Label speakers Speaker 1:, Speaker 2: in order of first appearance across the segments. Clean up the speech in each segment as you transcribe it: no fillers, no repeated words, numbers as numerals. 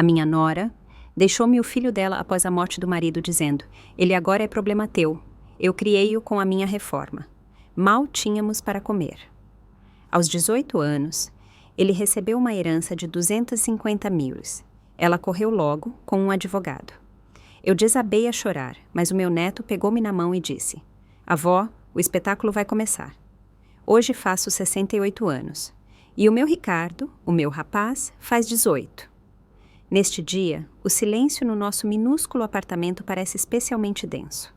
Speaker 1: A minha nora deixou-me o filho dela após a morte do marido, dizendo: ele agora é problema teu. Eu criei-o com a minha reforma. Mal tínhamos para comer. Aos 18 anos, ele recebeu uma herança de 250 mil. Ela correu logo com um advogado. Eu desabei a chorar, mas o meu neto pegou-me na mão e disse: avó, o espetáculo vai começar. Hoje faço 68 anos. E o meu Ricardo, o meu rapaz, faz 18. Neste dia, o silêncio no nosso minúsculo apartamento parece especialmente denso.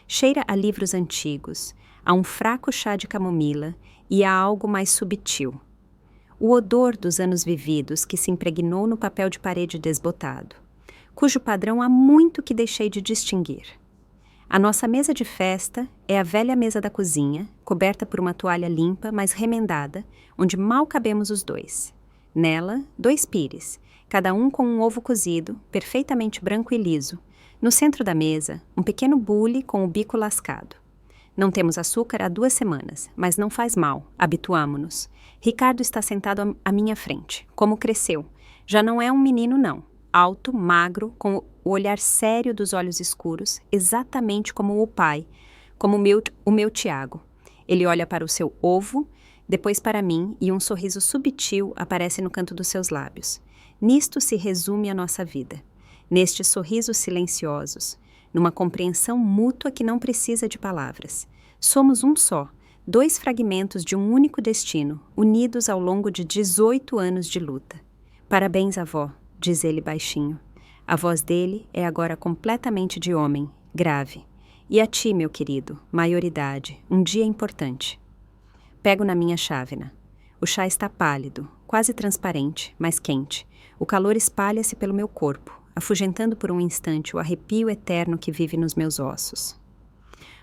Speaker 1: Cheira a livros antigos, a um fraco chá de camomila e a algo mais subtil. O odor dos anos vividos que se impregnou no papel de parede desbotado, cujo padrão há muito que deixei de distinguir. A nossa mesa de festa é a velha mesa da cozinha, coberta por uma toalha limpa, mas remendada, onde mal cabemos os dois. Nela, 2 pires, cada um com um ovo cozido, perfeitamente branco e liso. No centro da mesa, um pequeno bule com o bico lascado. Não temos açúcar há 2 semanas, mas não faz mal, habituamo-nos. Ricardo está sentado à minha frente. Como cresceu? Já não é um menino, não. Alto, magro, com o olhar sério dos olhos escuros, exatamente como o pai, como o meu Tiago. Ele olha para o seu ovo, depois para mim, e um sorriso subtil aparece no canto dos seus lábios. Nisto se resume a nossa vida. Nestes sorrisos silenciosos, numa compreensão mútua que não precisa de palavras. Somos um só, 2 fragmentos de um único destino, unidos ao longo de 18 anos de luta. Parabéns, avó, diz ele baixinho. A voz dele é agora completamente de homem, grave. E a ti, meu querido, maioridade, um dia importante. Pego na minha chávena. O chá está pálido, quase transparente, mas quente. O calor espalha-se pelo meu corpo, afugentando por um instante o arrepio eterno que vive nos meus ossos.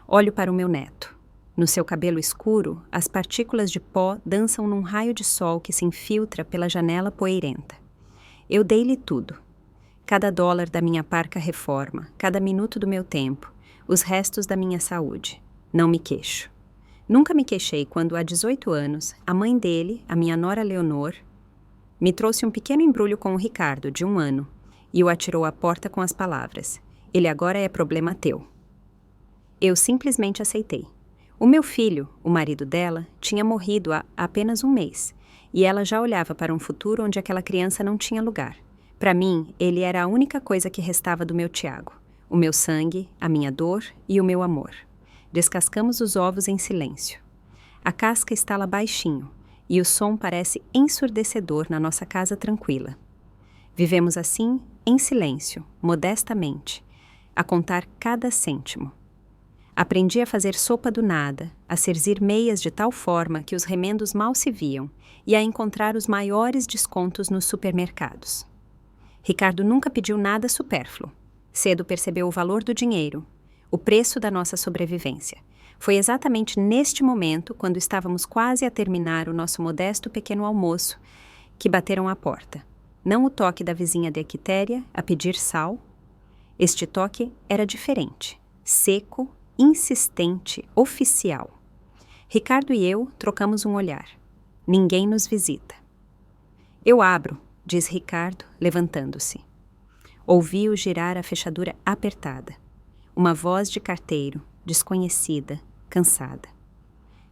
Speaker 1: Olho para o meu neto. No seu cabelo escuro, as partículas de pó dançam num raio de sol que se infiltra pela janela poeirenta. Eu dei-lhe tudo. Cada dólar da minha parca reforma, cada minuto do meu tempo, os restos da minha saúde. Não me queixo. Nunca me queixei quando, há 18 anos, a mãe dele, a minha nora Leonor, me trouxe um pequeno embrulho com o Ricardo, de 1 ano, e o atirou à porta com as palavras: ele agora é problema teu. Eu simplesmente aceitei. O meu filho, o marido dela, tinha morrido há apenas 1 mês, e ela já olhava para um futuro onde aquela criança não tinha lugar. Para mim, ele era a única coisa que restava do meu Tiago, o meu sangue, a minha dor e o meu amor. Descascamos os ovos em silêncio. A casca estala baixinho, e o som parece ensurdecedor na nossa casa tranquila. Vivemos assim, em silêncio, modestamente, a contar cada cêntimo. Aprendi a fazer sopa do nada, a cerzir meias de tal forma que os remendos mal se viam e a encontrar os maiores descontos nos supermercados. Ricardo nunca pediu nada supérfluo. Cedo percebeu o valor do dinheiro, o preço da nossa sobrevivência. Foi exatamente neste momento, quando estávamos quase a terminar o nosso modesto pequeno almoço, que bateram à porta. Não o toque da vizinha de Quitéria a pedir sal. Este toque era diferente, seco, insistente, oficial. Ricardo e eu trocamos um olhar. Ninguém nos visita. Eu abro, diz Ricardo, levantando-se. Ouvi-o girar a fechadura apertada. Uma voz de carteiro, desconhecida, cansada.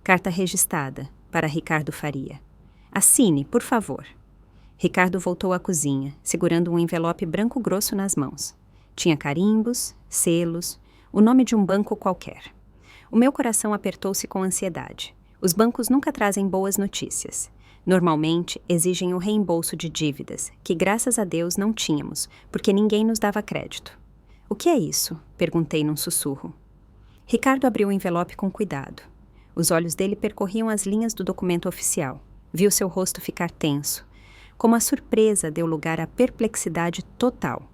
Speaker 1: Carta registrada, para Ricardo Faria. Assine, por favor. Ricardo voltou à cozinha, segurando um envelope branco grosso nas mãos. Tinha carimbos, selos, o nome de um banco qualquer. O meu coração apertou-se com ansiedade. Os bancos nunca trazem boas notícias. Normalmente, exigem o reembolso de dívidas, que graças a Deus não tínhamos, porque ninguém nos dava crédito. O que é isso? Perguntei num sussurro. Ricardo abriu o envelope com cuidado. Os olhos dele percorriam as linhas do documento oficial. Viu seu rosto ficar tenso. Como a surpresa deu lugar à perplexidade total.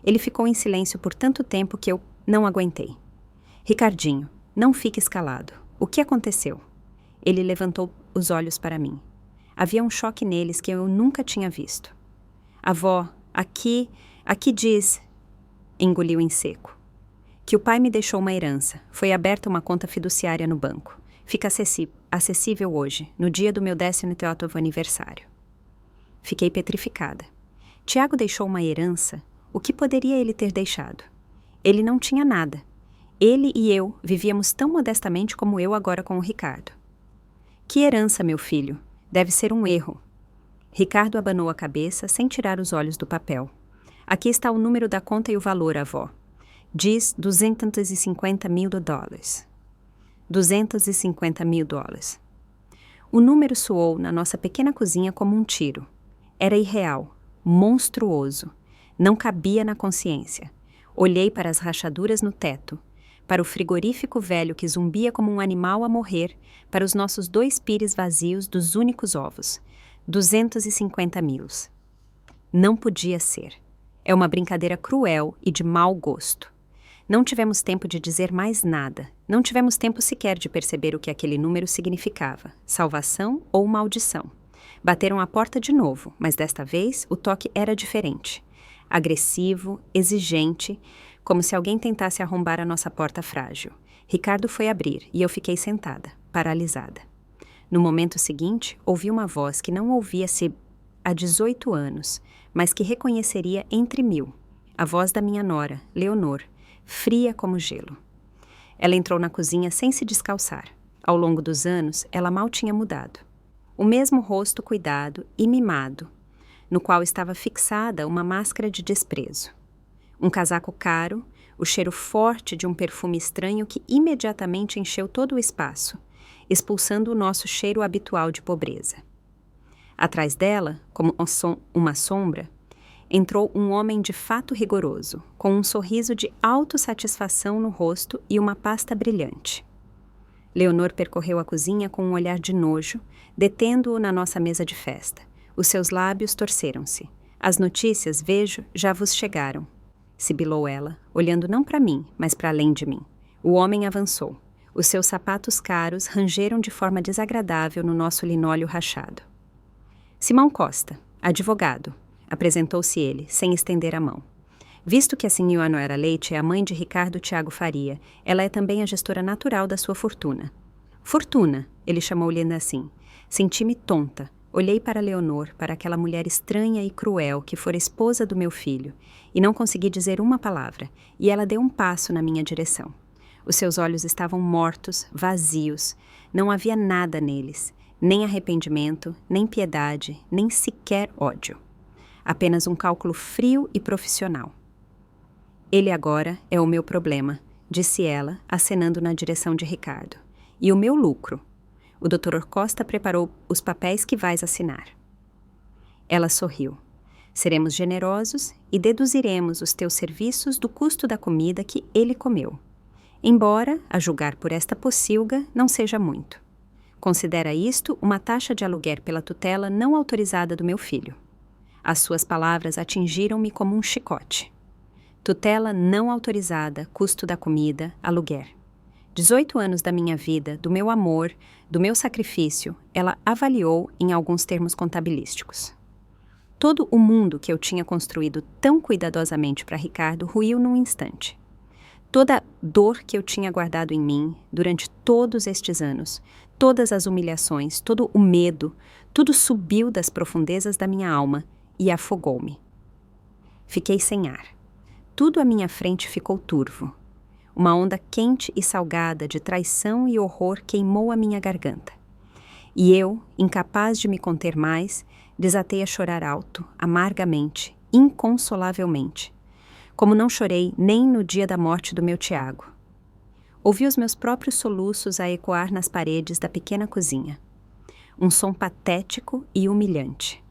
Speaker 1: Ele ficou em silêncio por tanto tempo que eu não aguentei. Ricardinho, não fique escalado. O que aconteceu? Ele levantou os olhos para mim. Havia um choque neles que eu nunca tinha visto. Avó, aqui diz... Engoliu em seco. Que o pai me deixou uma herança. Foi aberta uma conta fiduciária no banco. Fica acessível hoje, no dia do meu 18º aniversário. Fiquei petrificada. Tiago deixou uma herança. O que poderia ele ter deixado? Ele não tinha nada. Ele e eu vivíamos tão modestamente como eu agora com o Ricardo. Que herança, meu filho? Deve ser um erro. Ricardo abanou a cabeça sem tirar os olhos do papel. Aqui está o número da conta e o valor, avó. Diz $250 mil. $250 mil. O número soou na nossa pequena cozinha como um tiro. Era irreal, monstruoso. Não cabia na consciência. Olhei para as rachaduras no teto, para o frigorífico velho que zumbia como um animal a morrer, para os nossos 2 pires vazios dos únicos ovos. 250 mil. Não podia ser. É uma brincadeira cruel e de mau gosto. Não tivemos tempo de dizer mais nada. Não tivemos tempo sequer de perceber o que aquele número significava, salvação ou maldição. Bateram a porta de novo, mas desta vez o toque era diferente. Agressivo, exigente, como se alguém tentasse arrombar a nossa porta frágil. Ricardo foi abrir e eu fiquei sentada, paralisada. No momento seguinte, ouvi uma voz que não ouvia-se há 18 anos, mas que reconheceria entre 1000. A voz da minha nora, Leonor, fria como gelo. Ela entrou na cozinha sem se descalçar. Ao longo dos anos, ela mal tinha mudado. O mesmo rosto cuidado e mimado, no qual estava fixada uma máscara de desprezo. Um casaco caro, o cheiro forte de um perfume estranho que imediatamente encheu todo o espaço, expulsando o nosso cheiro habitual de pobreza. Atrás dela, como uma sombra, entrou um homem de fato rigoroso, com um sorriso de autossatisfação no rosto e uma pasta brilhante. Leonor percorreu a cozinha com um olhar de nojo, detendo-o na nossa mesa de festa. Os seus lábios torceram-se. As notícias, vejo, já vos chegaram. Sibilou ela, olhando não para mim, mas para além de mim. O homem avançou. Os seus sapatos caros rangeram de forma desagradável no nosso linóleo rachado. Simão Costa, advogado, apresentou-se ele, sem estender a mão. Visto que a senhora Noera Leite é a mãe de Ricardo Tiago Faria, ela é também a gestora natural da sua fortuna. Fortuna, ele chamou-lhe assim. Senti-me tonta. Olhei para Leonor, para aquela mulher estranha e cruel que fora esposa do meu filho, e não consegui dizer uma palavra, e ela deu um passo na minha direção. Os seus olhos estavam mortos, vazios. Não havia nada neles, nem arrependimento, nem piedade, nem sequer ódio. Apenas um cálculo frio e profissional. Ele agora é o meu problema, disse ela, acenando na direção de Ricardo. E o meu lucro. O Dr. Costa preparou os papéis que vais assinar. Ela sorriu. Seremos generosos e deduziremos os teus serviços do custo da comida que ele comeu. Embora, a julgar por esta pocilga, não seja muito. Considera isto uma taxa de aluguer pela tutela não autorizada do meu filho. As suas palavras atingiram-me como um chicote. Tutela não autorizada, custo da comida, aluguer. 18 anos da minha vida, do meu amor, do meu sacrifício, ela avaliou em alguns termos contabilísticos. Todo o mundo que eu tinha construído tão cuidadosamente para Ricardo ruiu num instante. Toda a dor que eu tinha guardado em mim durante todos estes anos, todas as humilhações, todo o medo, tudo subiu das profundezas da minha alma e afogou-me. Fiquei sem ar. Tudo à minha frente ficou turvo. Uma onda quente e salgada de traição e horror queimou a minha garganta. E eu, incapaz de me conter mais, desatei a chorar alto, amargamente, inconsolavelmente, como não chorei nem no dia da morte do meu Tiago. Ouvi os meus próprios soluços a ecoar nas paredes da pequena cozinha. Um som patético e humilhante.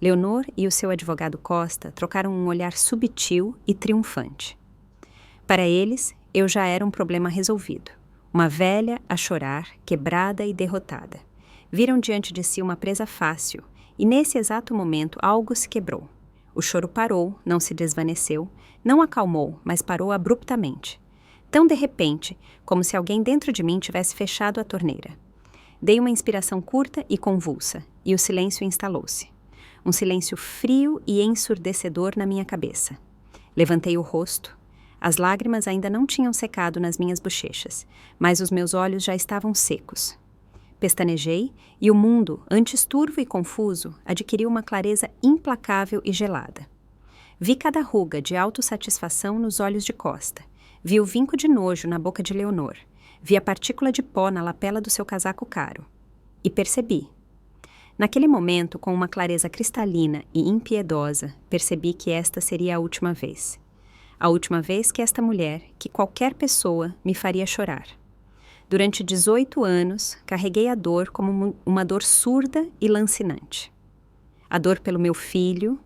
Speaker 1: Leonor e o seu advogado Costa trocaram um olhar subtil e triunfante. Para eles, eu já era um problema resolvido. Uma velha a chorar, quebrada e derrotada. Viram diante de si uma presa fácil, e nesse exato momento algo se quebrou. O choro parou, não se desvaneceu, não acalmou, mas parou abruptamente. Tão de repente, como se alguém dentro de mim tivesse fechado a torneira. Dei uma inspiração curta e convulsa, e o silêncio instalou-se. Um silêncio frio e ensurdecedor na minha cabeça. Levantei o rosto. As lágrimas ainda não tinham secado nas minhas bochechas, mas os meus olhos já estavam secos. pestanejei e o mundo, antes turvo e confuso, adquiriu uma clareza implacável e gelada. Vi cada ruga de autossatisfação nos olhos de Costa. Vi o vinco de nojo na boca de Leonor. Vi a partícula de pó na lapela do seu casaco caro. E percebi. Naquele momento, com uma clareza cristalina e impiedosa, percebi que esta seria a última vez. A última vez que esta mulher, que qualquer pessoa, me faria chorar. Durante 18 anos, carreguei a dor como uma dor surda e lancinante. A dor pelo meu filho,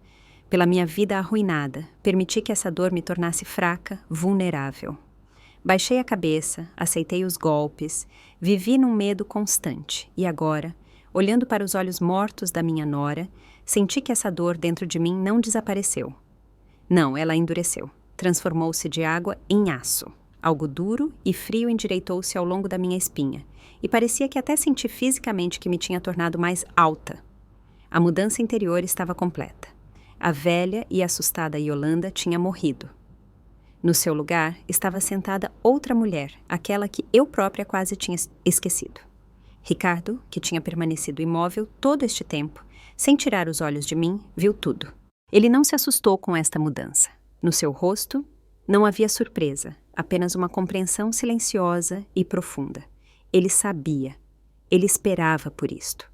Speaker 1: pela minha vida arruinada, permiti que essa dor me tornasse fraca, vulnerável. Baixei a cabeça, aceitei os golpes, vivi num medo constante e agora, olhando para os olhos mortos da minha nora, senti que essa dor dentro de mim não desapareceu. Não, ela endureceu. Transformou-se de água em aço. Algo duro e frio endireitou-se ao longo da minha espinha, e parecia que até senti fisicamente que me tinha tornado mais alta. A mudança interior estava completa. A velha e assustada Yolanda tinha morrido. No seu lugar estava sentada outra mulher, aquela que eu própria quase tinha esquecido. Ricardo, que tinha permanecido imóvel todo este tempo, sem tirar os olhos de mim, viu tudo. Ele não se assustou com esta mudança. No seu rosto, não havia surpresa, apenas uma compreensão silenciosa e profunda. Ele sabia. Ele esperava por isto.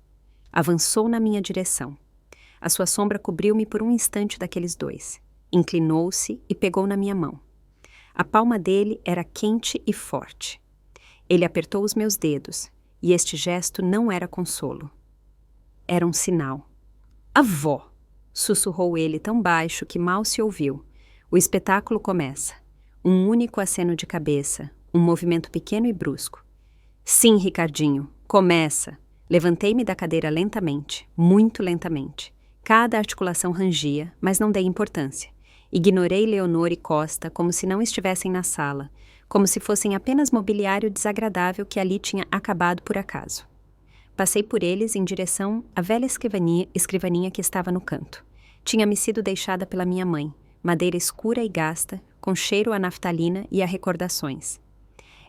Speaker 1: Avançou na minha direção. A sua sombra cobriu-me por um instante daqueles dois. Inclinou-se e pegou na minha mão. A palma dele era quente e forte. Ele apertou os meus dedos, e este gesto não era consolo. Era um sinal. Avó! Sussurrou ele tão baixo que mal se ouviu. O espetáculo começa. Um único aceno de cabeça, um movimento pequeno e brusco. Sim, Ricardinho, começa. Levantei-me da cadeira lentamente, muito lentamente. Cada articulação rangia, mas não dei importância. Ignorei Leonor e Costa como se não estivessem na sala, como se fossem apenas mobiliário desagradável que ali tinha acabado por acaso. Passei por eles em direção à velha escrivaninha que estava no canto. Tinha-me sido deixada pela minha mãe, madeira escura e gasta, com cheiro a naftalina e a recordações.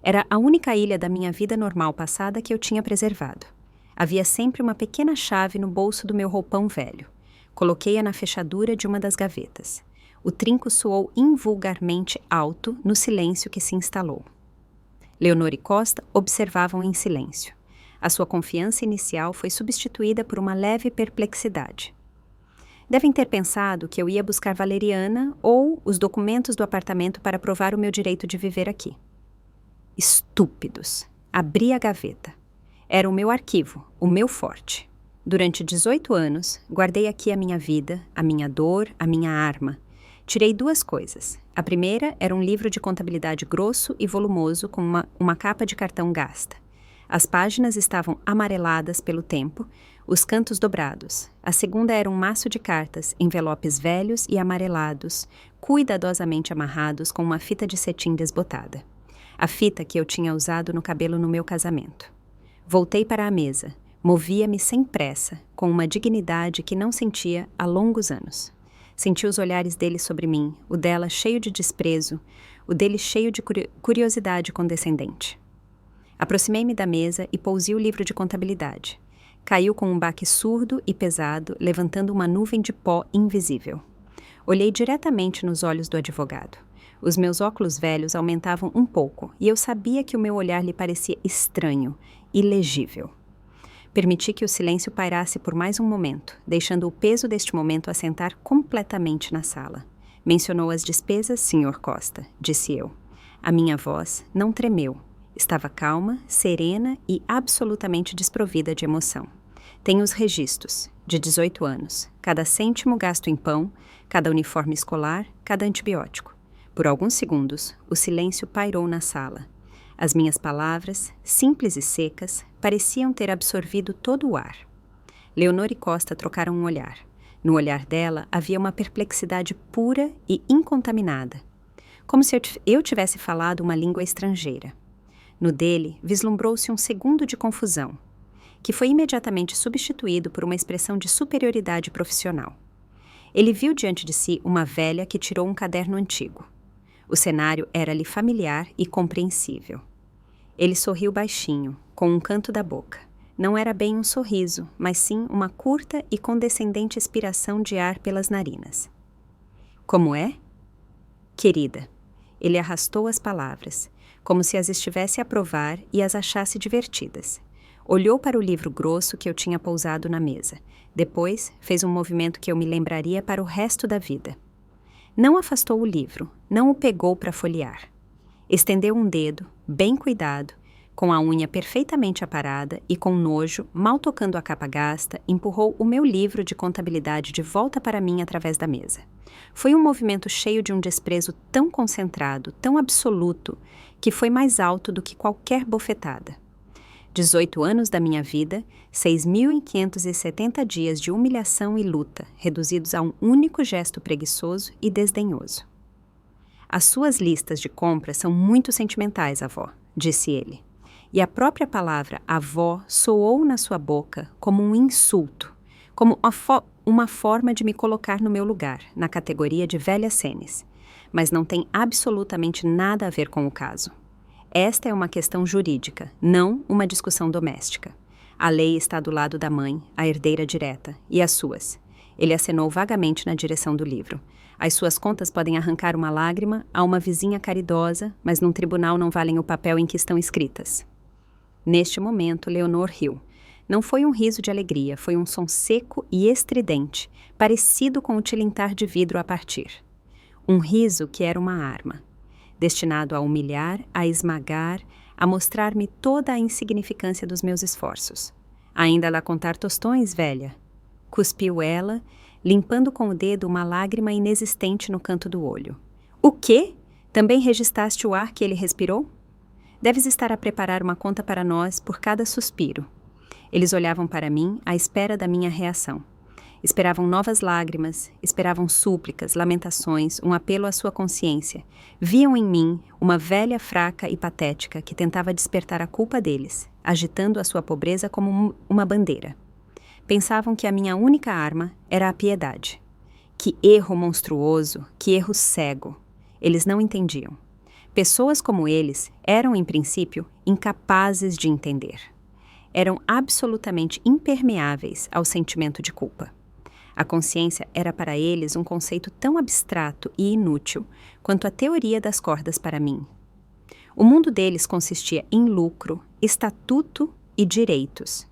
Speaker 1: Era a única ilha da minha vida normal passada que eu tinha preservado. Havia sempre uma pequena chave no bolso do meu roupão velho. Coloquei-a na fechadura de uma das gavetas. O trinco soou invulgarmente alto no silêncio que se instalou. Leonor e Costa observavam em silêncio. A sua confiança inicial foi substituída por uma leve perplexidade. Devem ter pensado que eu ia buscar Valeriana ou os documentos do apartamento para provar o meu direito de viver aqui. Estúpidos! Abri a gaveta. Era o meu arquivo, o meu forte. Durante 18 anos, guardei aqui a minha vida, a minha dor, a minha arma. Tirei 2 coisas. A primeira era um livro de contabilidade grosso e volumoso com uma capa de cartão gasta. As páginas estavam amareladas pelo tempo, os cantos dobrados. A segunda era um maço de cartas, envelopes velhos e amarelados, cuidadosamente amarrados com uma fita de cetim desbotada. A fita que eu tinha usado no cabelo no meu casamento. Voltei para a mesa. Movia-me sem pressa, com uma dignidade que não sentia há longos anos. Senti os olhares dele sobre mim, o dela cheio de desprezo, o dele cheio de curiosidade condescendente. Aproximei-me da mesa e pousei o livro de contabilidade. Caiu com um baque surdo e pesado, levantando uma nuvem de pó invisível. Olhei diretamente nos olhos do advogado. Os meus óculos velhos aumentavam um pouco, e eu sabia que o meu olhar lhe parecia estranho, ilegível. Permiti que o silêncio pairasse por mais um momento, deixando o peso deste momento assentar completamente na sala. Mencionou as despesas, Sr. Costa, disse eu. A minha voz não tremeu. Estava calma, serena e absolutamente desprovida de emoção. Tenho os registros, de 18 anos, cada cêntimo gasto em pão, cada uniforme escolar, cada antibiótico. Por alguns segundos, o silêncio pairou na sala. As minhas palavras, simples e secas, pareciam ter absorvido todo o ar. Leonor e Costa trocaram um olhar. No olhar dela havia uma perplexidade pura e incontaminada, como se eu tivesse falado uma língua estrangeira. No dele, vislumbrou-se um segundo de confusão, que foi imediatamente substituído por uma expressão de superioridade profissional. Ele viu diante de si uma velha que tirou um caderno antigo. O cenário era-lhe familiar e compreensível. Ele sorriu baixinho, com um canto da boca. Não era bem um sorriso, mas sim uma curta e condescendente expiração de ar pelas narinas. Como é? Querida. Ele arrastou as palavras, como se as estivesse a provar e as achasse divertidas. Olhou para o livro grosso que eu tinha pousado na mesa. Depois, fez um movimento que eu me lembraria para o resto da vida. Não afastou o livro, não o pegou para folhear. Estendeu um dedo, bem cuidado, com a unha perfeitamente aparada e com nojo, mal tocando a capa gasta, empurrou o meu livro de contabilidade de volta para mim através da mesa. Foi um movimento cheio de um desprezo tão concentrado, tão absoluto, que foi mais alto do que qualquer bofetada. 18 anos da minha vida, 6.570 dias de humilhação e luta, reduzidos a um único gesto preguiçoso e desdenhoso. As suas listas de compras são muito sentimentais, avó, disse ele. E a própria palavra avó soou na sua boca como um insulto, como uma forma de me colocar no meu lugar, na categoria de velha senes. Mas não tem absolutamente nada a ver com o caso. Esta é uma questão jurídica, não uma discussão doméstica. A lei está do lado da mãe, a herdeira direta, e as suas. Ele acenou vagamente na direção do livro. As suas contas podem arrancar uma lágrima a uma vizinha caridosa, mas num tribunal não valem o papel em que estão escritas. Neste momento, Leonor riu. Não foi um riso de alegria, foi um som seco e estridente, parecido com o tilintar de vidro a partir. Um riso que era uma arma, destinado a humilhar, a esmagar, a mostrar-me toda a insignificância dos meus esforços. Ainda lá contar tostões, velha? Cuspiu ela, limpando com o dedo uma lágrima inexistente no canto do olho. O quê? Também registaste o ar que ele respirou? Deves estar a preparar uma conta para nós por cada suspiro. Eles olhavam para mim à espera da minha reação. Esperavam novas lágrimas, esperavam súplicas, lamentações, um apelo à sua consciência. Viam em mim uma velha fraca e patética que tentava despertar a culpa deles, agitando a sua pobreza como uma bandeira. Pensavam que a minha única arma era a piedade. Que erro monstruoso, que erro cego. Eles não entendiam. Pessoas como eles eram, em princípio, incapazes de entender. Eram absolutamente impermeáveis ao sentimento de culpa. A consciência era para eles um conceito tão abstrato e inútil quanto a teoria das cordas para mim. O mundo deles consistia em lucro, estatuto e direitos,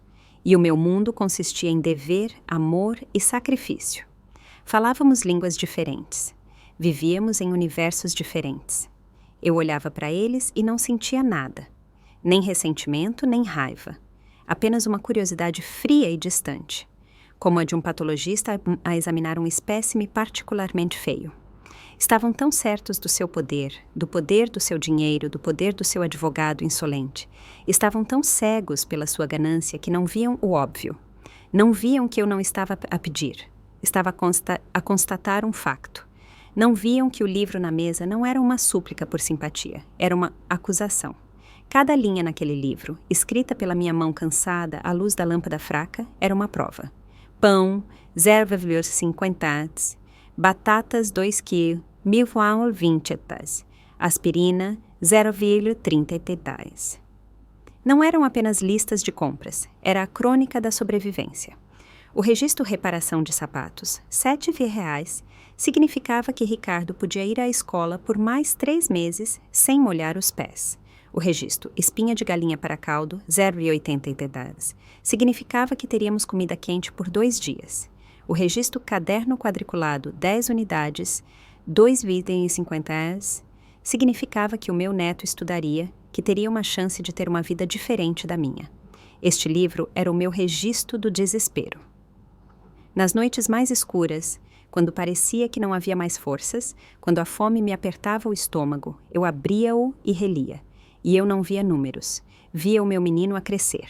Speaker 1: e o meu mundo consistia em dever, amor e sacrifício. Falávamos línguas diferentes, vivíamos em universos diferentes. Eu olhava para eles e não sentia nada, nem ressentimento nem raiva, apenas uma curiosidade fria e distante, como a de um patologista a examinar um espécime particularmente feio. Estavam tão certos do seu poder do seu dinheiro, do poder do seu advogado insolente. Estavam tão cegos pela sua ganância que não viam o óbvio. Não viam que eu não estava a pedir. Estava a constatar um facto. Não viam que o livro na mesa não era uma súplica por simpatia, era uma acusação. Cada linha naquele livro, escrita pela minha mão cansada à luz da lâmpada fraca, era uma prova. Pão, 0,50, batatas 2 kg, 1.020, aspirina, 0,30. Não eram apenas listas de compras, era a crônica da sobrevivência. O registro reparação de sapatos, R$7, significava que Ricardo podia ir à escola por mais 3 meses sem molhar os pés. O registro espinha de galinha para caldo, 0,80, significava que teríamos comida quente por 2 dias. O registro caderno quadriculado, 10 unidades, 2,50, significava que o meu neto estudaria, que teria uma chance de ter uma vida diferente da minha. Este livro era o meu registro do desespero. Nas noites mais escuras, quando parecia que não havia mais forças, quando a fome me apertava o estômago, eu abria-o e relia. E eu não via números, via o meu menino a crescer.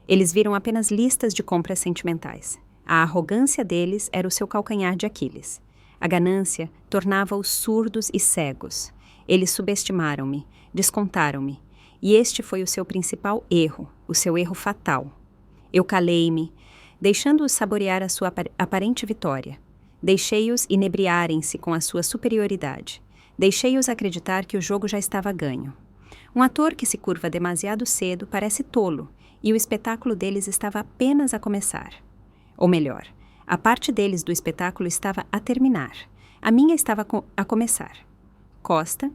Speaker 1: Eles viram apenas listas de compras sentimentais. A arrogância deles era o seu calcanhar de Aquiles. A ganância tornava-os surdos e cegos. Eles subestimaram-me, descontaram-me, e este foi o seu principal erro, o seu erro fatal. Eu calei-me, deixando-os saborear a sua aparente vitória. Deixei-os inebriarem-se com a sua superioridade. Deixei-os acreditar que o jogo já estava ganho. Um ator que se curva demasiado cedo parece tolo, e o espetáculo deles estava apenas a começar. Ou melhor, a parte deles do espetáculo estava a terminar. A minha estava a começar. Costa,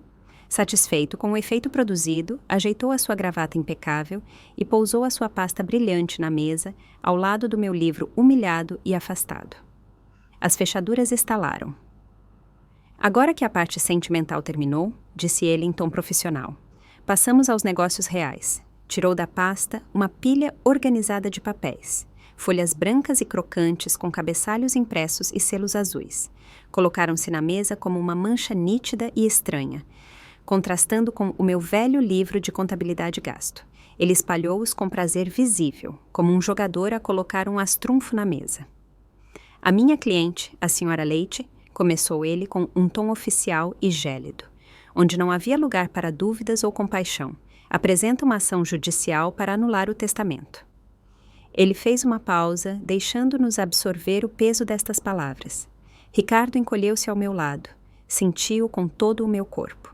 Speaker 1: satisfeito com o efeito produzido, ajeitou a sua gravata impecável e pousou a sua pasta brilhante na mesa, ao lado do meu livro humilhado e afastado. As fechaduras estalaram. Agora que a parte sentimental terminou, disse ele em tom profissional, passamos aos negócios reais. Tirou da pasta uma pilha organizada de papéis, folhas brancas e crocantes com cabeçalhos impressos e selos azuis. Colocaram-se na mesa como uma mancha nítida e estranha, contrastando com o meu velho livro de contabilidade e gasto. Ele espalhou-os com prazer visível, como um jogador a colocar um astrunfo na mesa. A minha cliente, a senhora Leite, começou ele com um tom oficial e gélido, onde não havia lugar para dúvidas ou compaixão, apresenta uma ação judicial para anular o testamento. Ele fez uma pausa, deixando-nos absorver o peso destas palavras. Ricardo encolheu-se ao meu lado, sentiu com todo o meu corpo.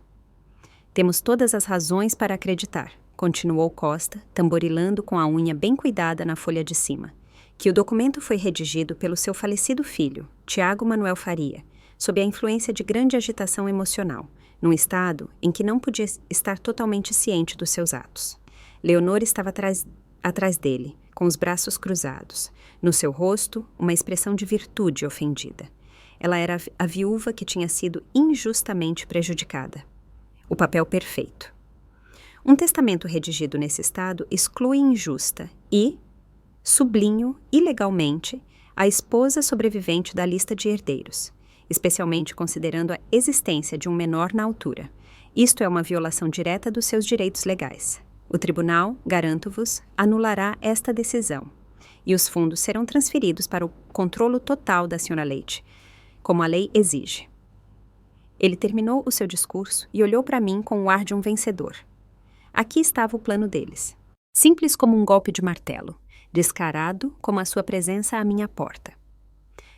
Speaker 1: Temos todas as razões para acreditar, continuou Costa, tamborilando com a unha bem cuidada na folha de cima, que o documento foi redigido pelo seu falecido filho, Tiago Manuel Faria, sob a influência de grande agitação emocional, num estado em que não podia estar totalmente ciente dos seus atos. Leonor estava atrás dele, com os braços cruzados. No seu rosto, uma expressão de virtude ofendida. Ela era a viúva que tinha sido injustamente prejudicada. O papel perfeito. Um testamento redigido nesse estado exclui injusta e, sublinho ilegalmente, a esposa sobrevivente da lista de herdeiros, especialmente considerando a existência de um menor na altura. Isto é uma violação direta dos seus direitos legais. O tribunal, garanto-vos, anulará esta decisão, e os fundos serão transferidos para o controlo total da senhora Leite, como a lei exige. Ele terminou o seu discurso e olhou para mim com o ar de um vencedor. Aqui estava o plano deles. Simples como um golpe de martelo, descarado como a sua presença à minha porta.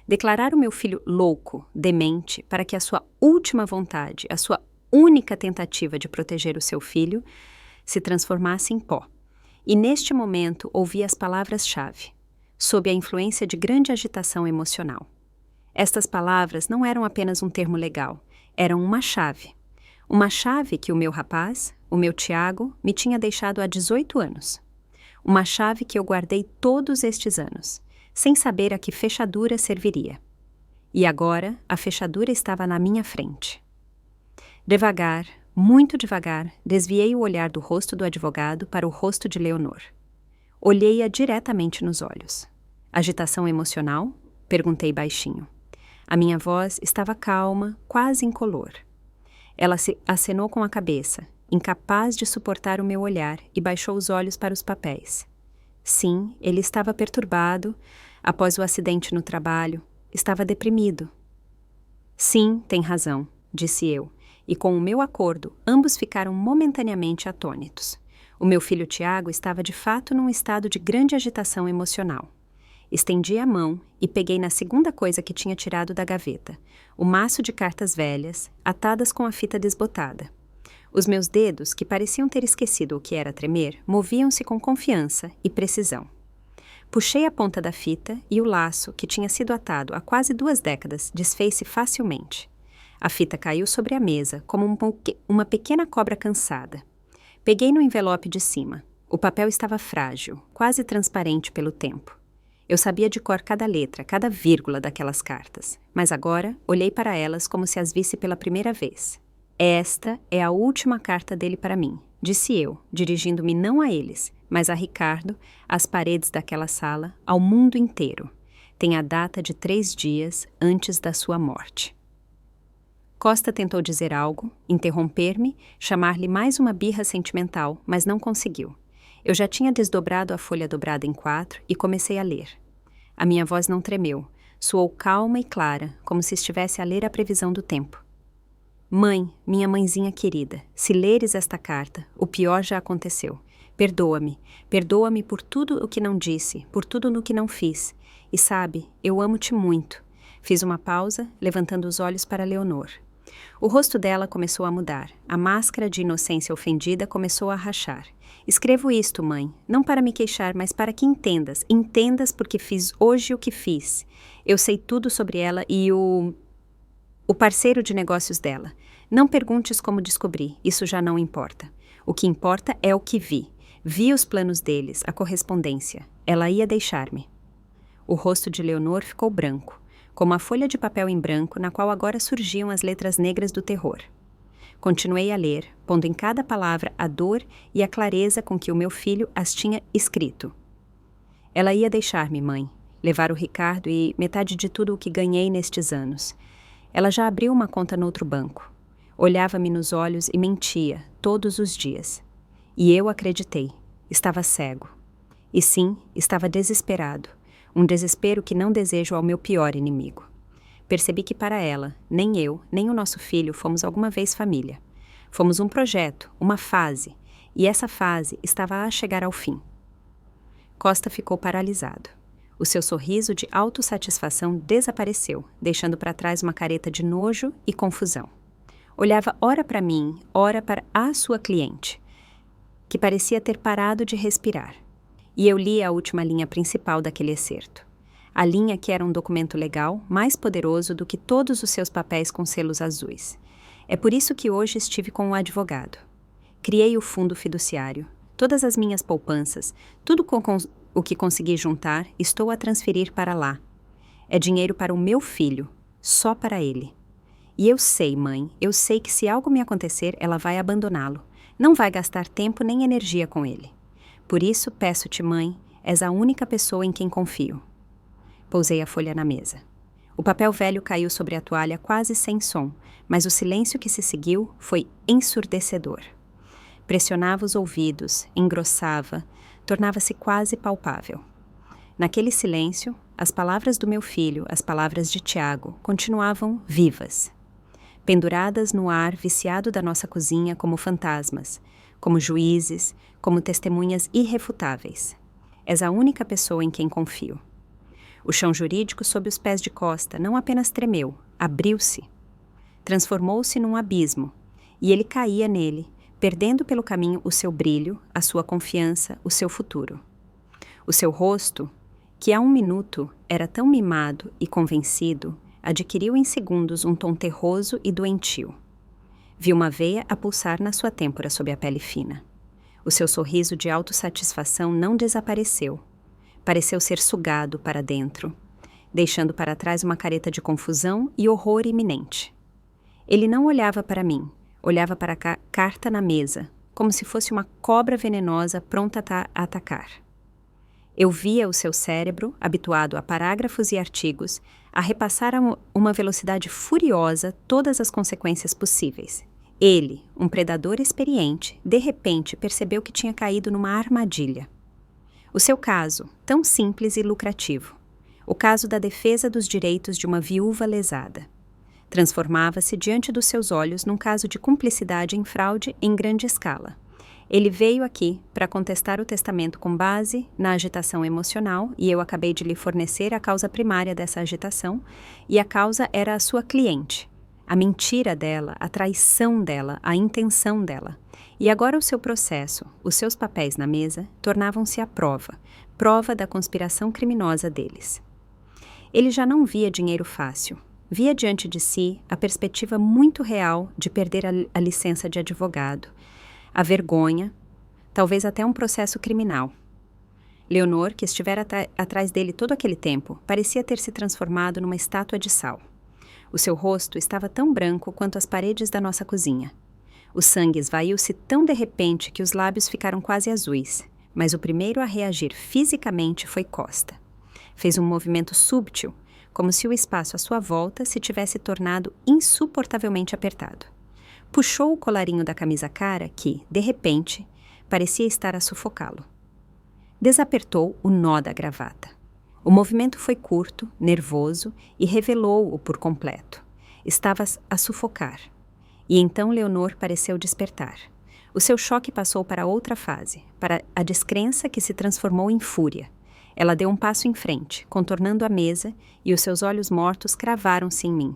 Speaker 1: Declarar o meu filho louco, demente, para que a sua última vontade, a sua única tentativa de proteger o seu filho, se transformasse em pó. E neste momento ouvi as palavras-chave, sob a influência de grande agitação emocional. Estas palavras não eram apenas um termo legal, eram uma chave. Uma chave que o meu rapaz, o meu Tiago, me tinha deixado há 18 anos. Uma chave que eu guardei todos estes anos, sem saber a que fechadura serviria. E agora a fechadura estava na minha frente. Devagar, muito devagar, desviei o olhar do rosto do advogado para o rosto de Leonor. Olhei-a diretamente nos olhos. Agitação emocional? Perguntei baixinho. A minha voz estava calma, quase incolor. Ela se acenou com a cabeça, incapaz de suportar o meu olhar, e baixou os olhos para os papéis. Sim, ele estava perturbado, após o acidente no trabalho, estava deprimido. Sim, tem razão, disse eu, e com o meu acordo, ambos ficaram momentaneamente atônitos. O meu filho Tiago estava de fato num estado de grande agitação emocional. Estendi a mão e peguei na segunda coisa que tinha tirado da gaveta, o maço de cartas velhas, atadas com a fita desbotada. Os meus dedos, que pareciam ter esquecido o que era tremer, moviam-se com confiança e precisão. Puxei a ponta da fita e o laço, que tinha sido atado há quase 2 décadas, desfez-se facilmente. A fita caiu sobre a mesa, como uma pequena cobra cansada. Peguei no envelope de cima. O papel estava frágil, quase transparente pelo tempo. Eu sabia de cor cada letra, cada vírgula daquelas cartas, mas agora olhei para elas como se as visse pela primeira vez. Esta é a última carta dele para mim, disse eu, dirigindo-me não a eles, mas a Ricardo, às paredes daquela sala, ao mundo inteiro. Tem a data de 3 dias antes da sua morte. Costa tentou dizer algo, interromper-me, chamar-lhe mais uma birra sentimental, mas não conseguiu. Eu já tinha desdobrado a folha dobrada em 4 e comecei a ler. A minha voz não tremeu, soou calma e clara, como se estivesse a ler a previsão do tempo. Mãe, minha mãezinha querida, se leres esta carta, o pior já aconteceu. Perdoa-me, perdoa-me por tudo o que não disse, por tudo no que não fiz. E sabe, eu amo-te muito. Fiz uma pausa, levantando os olhos para Leonor. O rosto dela começou a mudar. A máscara de inocência ofendida começou a rachar. Escrevo isto, mãe, não para me queixar, mas para que entendas. Entendas porque fiz hoje o que fiz. Eu sei tudo sobre ela e o parceiro de negócios dela. Não perguntes como descobri, isso já não importa. O que importa é o que vi. Vi os planos deles, a correspondência. Ela ia deixar-me. O rosto de Leonor ficou branco, como a folha de papel em branco na qual agora surgiam as letras negras do terror. Continuei a ler, pondo em cada palavra a dor e a clareza com que o meu filho as tinha escrito. Ela ia deixar-me, mãe, levar o Ricardo e metade de tudo o que ganhei nestes anos. Ela já abriu uma conta no outro banco. Olhava-me nos olhos e mentia, todos os dias. E eu acreditei. Estava cego. E sim, estava desesperado. Um desespero que não desejo ao meu pior inimigo. Percebi que para ela, nem eu, nem o nosso filho fomos alguma vez família. Fomos um projeto, uma fase, e essa fase estava a chegar ao fim. Costa ficou paralisado. O seu sorriso de autossatisfação desapareceu, deixando para trás uma careta de nojo e confusão. Olhava ora para mim, ora para a sua cliente, que parecia ter parado de respirar. E eu li a última linha principal daquele excerto. A linha que era um documento legal mais poderoso do que todos os seus papéis com selos azuis. É por isso que hoje estive com o advogado. Criei o fundo fiduciário, todas as minhas poupanças, tudo com o que consegui juntar, estou a transferir para lá. É dinheiro para o meu filho, só para ele. E eu sei, mãe, eu sei que se algo me acontecer, ela vai abandoná-lo. Não vai gastar tempo nem energia com ele. Por isso, peço-te, mãe, és a única pessoa em quem confio. Pousei a folha na mesa. O papel velho caiu sobre a toalha quase sem som, mas o silêncio que se seguiu foi ensurdecedor. Pressionava os ouvidos, engrossava, tornava-se quase palpável. Naquele silêncio, as palavras do meu filho, as palavras de Tiago, continuavam vivas. Penduradas no ar viciado da nossa cozinha como fantasmas, como juízes, como testemunhas irrefutáveis. És a única pessoa em quem confio. O chão jurídico sob os pés de Costa não apenas tremeu, abriu-se. Transformou-se num abismo, e ele caía nele, perdendo pelo caminho o seu brilho, a sua confiança, o seu futuro. O seu rosto, que há um minuto era tão mimado e convencido, adquiriu em segundos um tom terroso e doentio. Vi uma veia a pulsar na sua têmpora sob a pele fina. O seu sorriso de autossatisfação não desapareceu. Pareceu ser sugado para dentro, deixando para trás uma careta de confusão e horror iminente. Ele não olhava para mim, olhava para a carta na mesa, como se fosse uma cobra venenosa pronta a atacar. Eu via o seu cérebro, habituado a parágrafos e artigos, a repassar a uma velocidade furiosa todas as consequências possíveis. Ele, um predador experiente, de repente percebeu que tinha caído numa armadilha. O seu caso, tão simples e lucrativo. O caso da defesa dos direitos de uma viúva lesada. Transformava-se diante dos seus olhos num caso de cumplicidade em fraude em grande escala. Ele veio aqui para contestar o testamento com base na agitação emocional e eu acabei de lhe fornecer a causa primária dessa agitação e a causa era a sua cliente, a mentira dela, a traição dela, a intenção dela. E agora o seu processo, os seus papéis na mesa, tornavam-se a prova da conspiração criminosa deles. Ele já não via dinheiro fácil. Via diante de si a perspectiva muito real de perder a licença de advogado, a vergonha, talvez até um processo criminal. Leonor, que estivera atrás dele todo aquele tempo, parecia ter se transformado numa estátua de sal. O seu rosto estava tão branco quanto as paredes da nossa cozinha. O sangue esvaiu-se tão de repente que os lábios ficaram quase azuis, mas o primeiro a reagir fisicamente foi Costa. Fez um movimento súbito, como se o espaço à sua volta se tivesse tornado insuportavelmente apertado. Puxou o colarinho da camisa cara que, de repente, parecia estar a sufocá-lo. Desapertou o nó da gravata. O movimento foi curto, nervoso e revelou-o por completo. Estava a sufocar. E então Leonor pareceu despertar. O seu choque passou para outra fase, para a descrença que se transformou em fúria. Ela deu um passo em frente, contornando a mesa, e os seus olhos mortos cravaram-se em mim.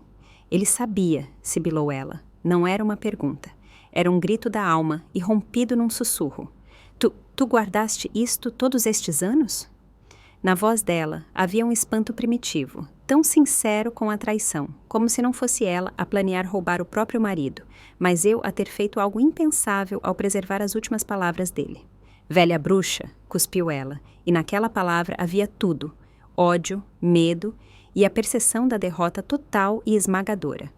Speaker 1: Ele sabia, sibilou ela. Não era uma pergunta. Era um grito da alma, irrompido num sussurro. Tu guardaste isto todos estes anos? Na voz dela havia um espanto primitivo, tão sincero com a traição, como se não fosse ela a planear roubar o próprio marido, mas eu a ter feito algo impensável ao preservar as últimas palavras dele. Velha bruxa, cuspiu ela, e naquela palavra havia tudo: ódio, medo e a percepção da derrota total e esmagadora.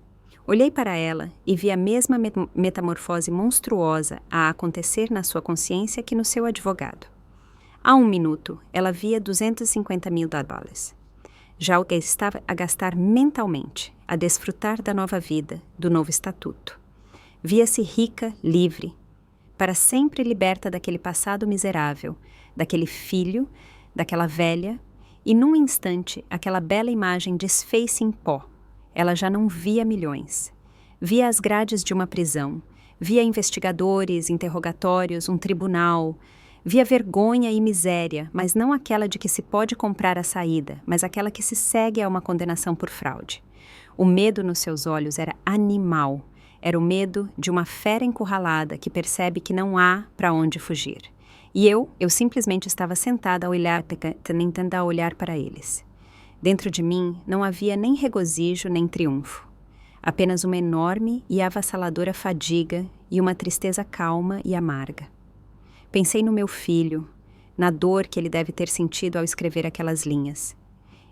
Speaker 1: Olhei para ela e vi a mesma metamorfose monstruosa a acontecer na sua consciência que no seu advogado. Há um minuto, ela via $250.000. Já o que estava a gastar mentalmente, a desfrutar da nova vida, do novo estatuto. Via-se rica, livre, para sempre liberta daquele passado miserável, daquele filho, daquela velha, e num instante aquela bela imagem desfez-se em pó. Ela já não via milhões. Via as grades de uma prisão, via investigadores, interrogatórios, um tribunal. Via vergonha e miséria, mas não aquela de que se pode comprar a saída, mas aquela que se segue a uma condenação por fraude. O medo nos seus olhos era animal. Era o medo de uma fera encurralada que percebe que não há para onde fugir. E eu simplesmente estava sentada tentando olhar para eles. Dentro de mim não havia nem regozijo nem triunfo. Apenas uma enorme e avassaladora fadiga e uma tristeza calma e amarga. Pensei no meu filho, na dor que ele deve ter sentido ao escrever aquelas linhas.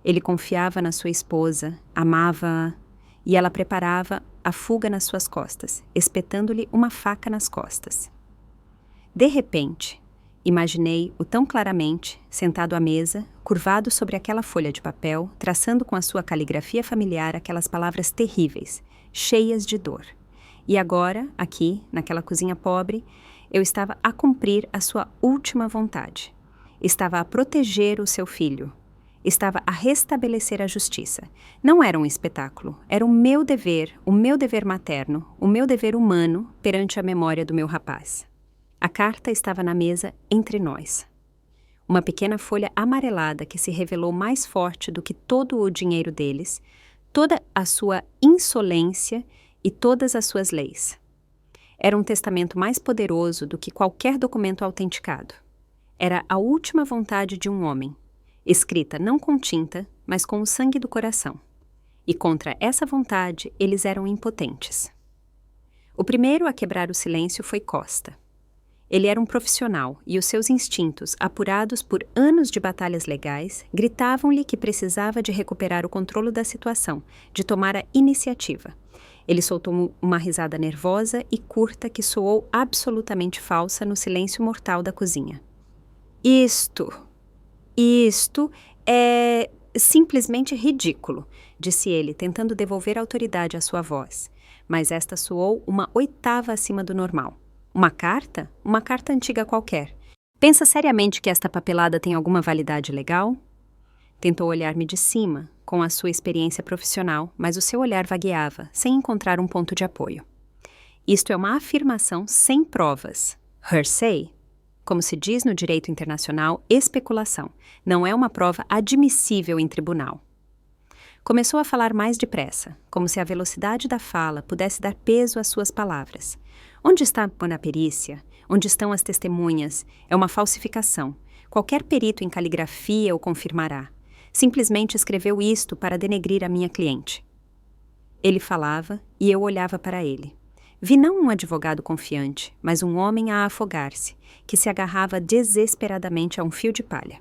Speaker 1: Ele confiava na sua esposa, amava-a, e ela preparava a fuga nas suas costas, espetando-lhe uma faca nas costas. De repente, imaginei-o tão claramente, sentado à mesa, curvado sobre aquela folha de papel, traçando com a sua caligrafia familiar aquelas palavras terríveis, cheias de dor. E agora, aqui, naquela cozinha pobre, eu estava a cumprir a sua última vontade. Estava a proteger o seu filho. Estava a restabelecer a justiça. Não era um espetáculo, era o meu dever materno, o meu dever humano perante a memória do meu rapaz. A carta estava na mesa entre nós. Uma pequena folha amarelada que se revelou mais forte do que todo o dinheiro deles, toda a sua insolência e todas as suas leis. Era um testamento mais poderoso do que qualquer documento autenticado. Era a última vontade de um homem, escrita não com tinta, mas com o sangue do coração. E contra essa vontade eles eram impotentes. O primeiro a quebrar o silêncio foi Costa. Ele era um profissional e os seus instintos, apurados por anos de batalhas legais, gritavam-lhe que precisava de recuperar o controle da situação, de tomar a iniciativa. Ele soltou uma risada nervosa e curta que soou absolutamente falsa no silêncio mortal da cozinha. Isto é simplesmente ridículo, disse ele, tentando devolver autoridade à sua voz. Mas esta soou uma oitava acima do normal. Uma carta? Uma carta antiga qualquer. Pensa seriamente que esta papelada tem alguma validade legal? Tentou olhar-me de cima, com a sua experiência profissional, mas o seu olhar vagueava, sem encontrar um ponto de apoio. Isto é uma afirmação sem provas. Hearsay, como se diz no direito internacional, especulação. Não é uma prova admissível em tribunal. Começou a falar mais depressa, como se a velocidade da fala pudesse dar peso às suas palavras. Onde está a perícia? Onde estão as testemunhas? É uma falsificação. Qualquer perito em caligrafia o confirmará. Simplesmente escreveu isto para denegrir a minha cliente. Ele falava e eu olhava para ele. Vi não um advogado confiante, mas um homem a afogar-se, que se agarrava desesperadamente a um fio de palha.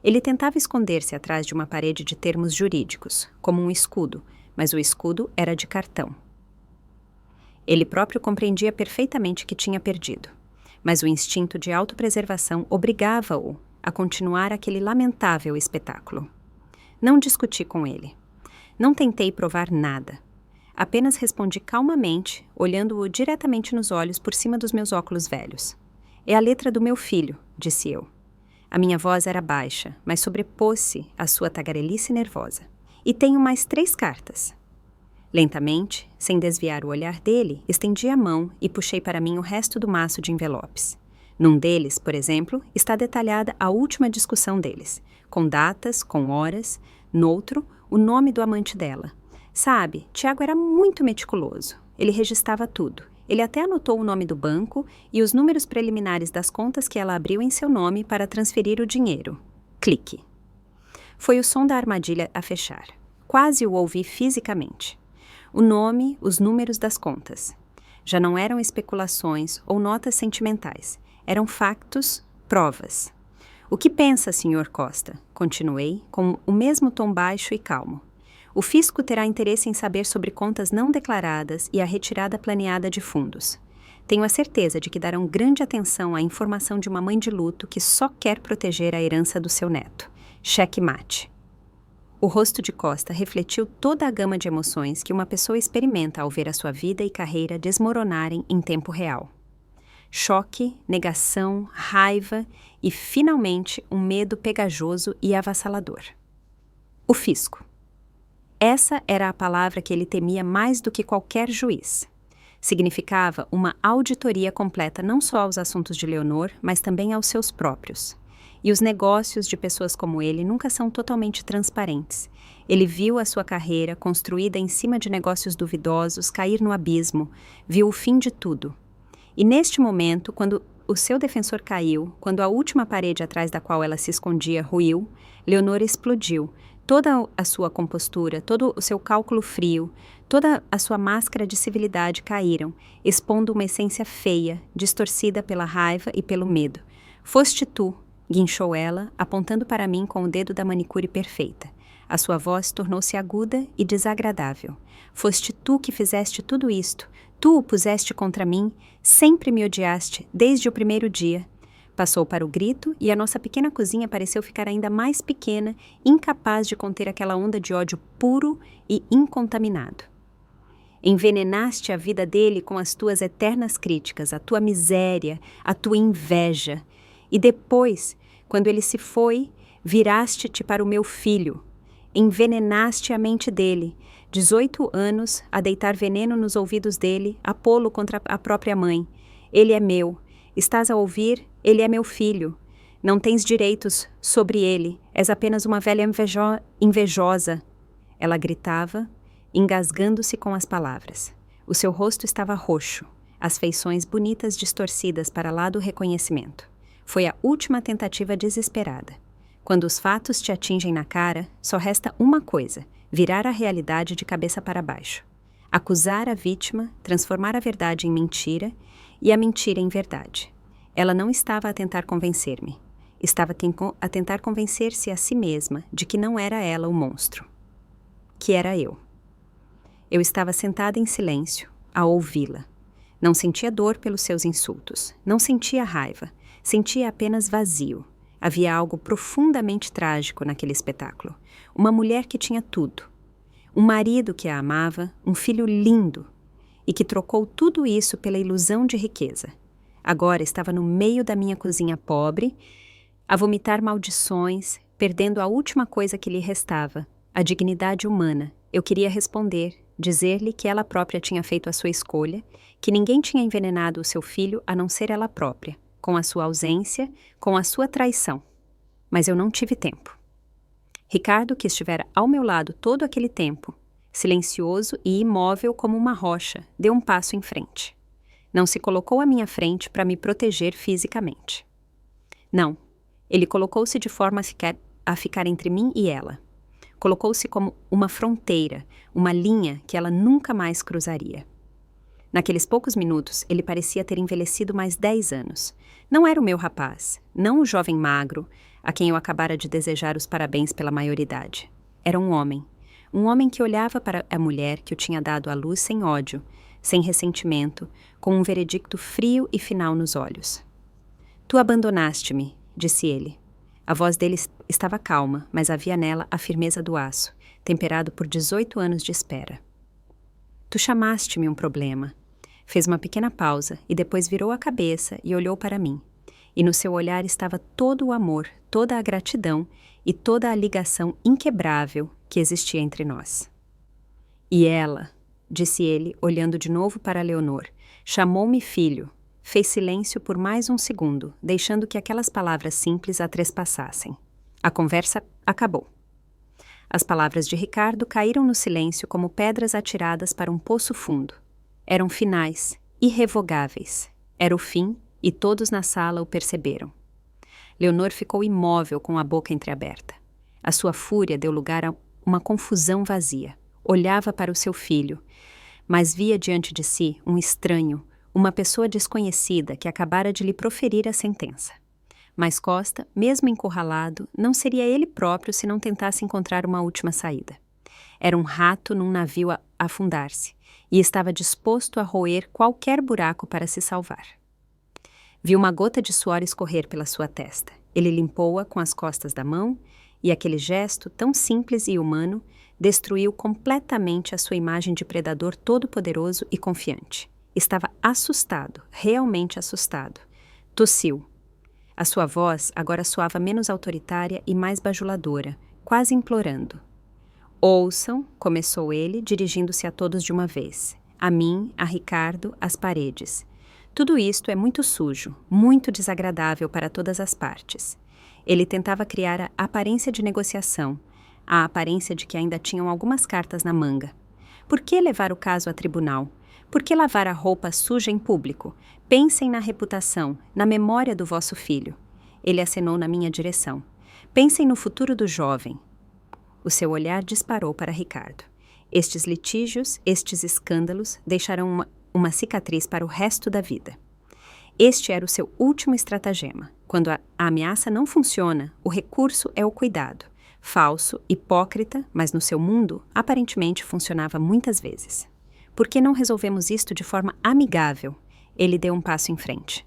Speaker 1: Ele tentava esconder-se atrás de uma parede de termos jurídicos, como um escudo, mas o escudo era de cartão. Ele próprio compreendia perfeitamente que tinha perdido, mas o instinto de autopreservação obrigava-o a continuar aquele lamentável espetáculo. Não discuti com ele. Não tentei provar nada. Apenas respondi calmamente, olhando-o diretamente nos olhos por cima dos meus óculos velhos. É a letra do meu filho, disse eu. A minha voz era baixa, mas sobrepôs-se à sua tagarelice nervosa. E tenho mais 3 cartas. Lentamente, sem desviar o olhar dele, estendi a mão e puxei para mim o resto do maço de envelopes. Num deles, por exemplo, está detalhada a última discussão deles, com datas, com horas. Noutro, o nome do amante dela. Sabe, Tiago era muito meticuloso. Ele registrava tudo. Ele até anotou o nome do banco e os números preliminares das contas que ela abriu em seu nome para transferir o dinheiro. Clique. Foi o som da armadilha a fechar. Quase o ouvi fisicamente. O nome, os números das contas. Já não eram especulações ou notas sentimentais. Eram factos, provas. O que pensa, Sr. Costa? Continuei, com o mesmo tom baixo e calmo. O fisco terá interesse em saber sobre contas não declaradas e a retirada planeada de fundos. Tenho a certeza de que darão grande atenção à informação de uma mãe de luto que só quer proteger a herança do seu neto. Cheque mate. O rosto de Costa refletiu toda a gama de emoções que uma pessoa experimenta ao ver a sua vida e carreira desmoronarem em tempo real. Choque, negação, raiva e, finalmente, um medo pegajoso e avassalador. O fisco. Essa era a palavra que ele temia mais do que qualquer juiz. Significava uma auditoria completa não só aos assuntos de Leonor, mas também aos seus próprios. E os negócios de pessoas como ele nunca são totalmente transparentes. Ele viu a sua carreira, construída em cima de negócios duvidosos, cair no abismo, viu o fim de tudo. E neste momento, quando o seu defensor caiu, quando a última parede atrás da qual ela se escondia ruiu, Leonor explodiu. Toda a sua compostura, todo o seu cálculo frio, toda a sua máscara de civilidade caíram, expondo uma essência feia, distorcida pela raiva e pelo medo. Foste tu, guinchou ela, apontando para mim com o dedo da manicure perfeita. A sua voz tornou-se aguda e desagradável. Foste tu que fizeste tudo isto. Tu o puseste contra mim, sempre me odiaste, desde o primeiro dia. Passou para o grito e a nossa pequena cozinha pareceu ficar ainda mais pequena, incapaz de conter aquela onda de ódio puro e incontaminado. Envenenaste a vida dele com as tuas eternas críticas, a tua miséria, a tua inveja. E depois, quando ele se foi, viraste-te para o meu filho. Envenenaste a mente dele, 18 anos, a deitar veneno nos ouvidos dele, a pô-lo contra a própria mãe. Ele é meu. Estás a ouvir? Ele é meu filho. Não tens direitos sobre ele. És apenas uma velha invejosa. Ela gritava, engasgando-se com as palavras. O seu rosto estava roxo, as feições bonitas distorcidas para lá do reconhecimento. Foi a última tentativa desesperada. Quando os fatos te atingem na cara, só resta uma coisa: virar a realidade de cabeça para baixo. Acusar a vítima, transformar a verdade em mentira e a mentira em verdade. Ela não estava a tentar convencer-me. Estava a tentar convencer-se a si mesma de que não era ela o monstro. Que era eu. Eu estava sentada em silêncio, a ouvi-la. Não sentia dor pelos seus insultos. Não sentia raiva. Sentia apenas vazio. Havia algo profundamente trágico naquele espetáculo. Uma mulher que tinha tudo. Um marido que a amava, um filho lindo, e que trocou tudo isso pela ilusão de riqueza. Agora estava no meio da minha cozinha pobre, a vomitar maldições, perdendo a última coisa que lhe restava, a dignidade humana. Eu queria responder, dizer-lhe que ela própria tinha feito a sua escolha, que ninguém tinha envenenado o seu filho a não ser ela própria, com a sua ausência, com a sua traição. Mas eu não tive tempo. Ricardo, que estivera ao meu lado todo aquele tempo, silencioso e imóvel como uma rocha, deu um passo em frente. Não se colocou à minha frente para me proteger fisicamente. Não, ele colocou-se de forma a ficar entre mim e ela. Colocou-se como uma fronteira, uma linha que ela nunca mais cruzaria. Naqueles poucos minutos, ele parecia ter envelhecido mais 10 anos. Não era o meu rapaz, não o jovem magro, a quem eu acabara de desejar os parabéns pela maioridade. Era um homem que olhava para a mulher que o tinha dado à luz sem ódio, sem ressentimento, com um veredicto frio e final nos olhos. Tu abandonaste-me, disse ele. A voz dele estava calma, mas havia nela a firmeza do aço, temperado por 18 anos de espera. Tu chamaste-me um problema. Fez uma pequena pausa e depois virou a cabeça e olhou para mim. E no seu olhar estava todo o amor, toda a gratidão e toda a ligação inquebrável que existia entre nós. E ela, disse ele, olhando de novo para Leonor, chamou-me filho. Fez silêncio por mais um segundo, deixando que aquelas palavras simples a trespassassem. A conversa acabou. As palavras de Ricardo caíram no silêncio como pedras atiradas para um poço fundo. Eram finais, irrevogáveis. Era o fim, e todos na sala o perceberam. Leonor ficou imóvel com a boca entreaberta. A sua fúria deu lugar a uma confusão vazia. Olhava para o seu filho, mas via diante de si um estranho, uma pessoa desconhecida que acabara de lhe proferir a sentença. Mas Costa, mesmo encurralado, não seria ele próprio se não tentasse encontrar uma última saída. Era um rato num navio a afundar-se, e estava disposto a roer qualquer buraco para se salvar. Viu uma gota de suor escorrer pela sua testa. Ele limpou-a com as costas da mão, e aquele gesto, tão simples e humano, destruiu completamente a sua imagem de predador todo-poderoso e confiante. Estava assustado, realmente assustado. Tossiu. A sua voz agora soava menos autoritária e mais bajuladora, quase implorando. Ouçam, começou ele, dirigindo-se a todos de uma vez. A mim, a Ricardo, às paredes. Tudo isto é muito sujo, muito desagradável para todas as partes. Ele tentava criar a aparência de negociação, a aparência de que ainda tinham algumas cartas na manga. Por que levar o caso a tribunal? Por que lavar a roupa suja em público? Pensem na reputação, na memória do vosso filho. Ele acenou na minha direção. Pensem no futuro do jovem. O seu olhar disparou para Ricardo. Estes litígios, estes escândalos, deixarão uma cicatriz para o resto da vida. Este era o seu último estratagema. Quando a ameaça não funciona, o recurso é o cuidado. Falso, hipócrita, mas no seu mundo, aparentemente funcionava muitas vezes. Por que não resolvemos isto de forma amigável? Ele deu um passo em frente.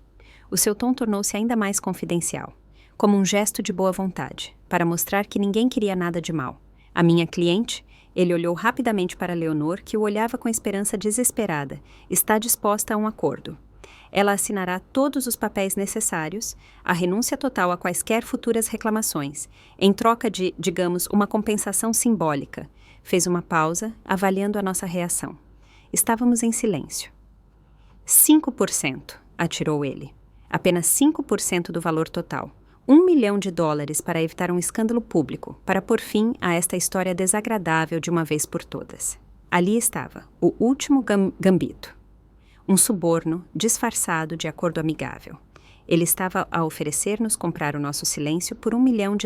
Speaker 1: O seu tom tornou-se ainda mais confidencial, como um gesto de boa vontade, para mostrar que ninguém queria nada de mal. A minha cliente, ele olhou rapidamente para Leonor, que o olhava com esperança desesperada, está disposta a um acordo. Ela assinará todos os papéis necessários, a renúncia total a quaisquer futuras reclamações, em troca de, digamos, uma compensação simbólica. Fez uma pausa, avaliando a nossa reação. Estávamos em silêncio. 5%, atirou ele. Apenas 5% do valor total. $1 milhão para evitar um escândalo público, para pôr fim a esta história desagradável de uma vez por todas. Ali estava, o último gambito. Um suborno disfarçado de acordo amigável. Ele estava a oferecer-nos comprar o nosso silêncio por $1 milhão.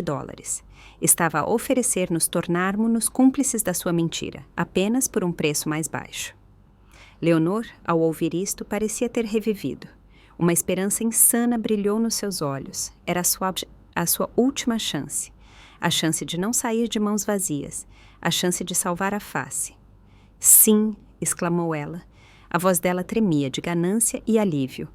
Speaker 1: Estava a oferecer-nos tornarmos-nos cúmplices da sua mentira, apenas por um preço mais baixo. Leonor, ao ouvir isto, parecia ter revivido. Uma esperança insana brilhou nos seus olhos. Era a sua última chance. A chance de não sair de mãos vazias. A chance de salvar a face. Sim, exclamou ela. A voz dela tremia de ganância e alívio.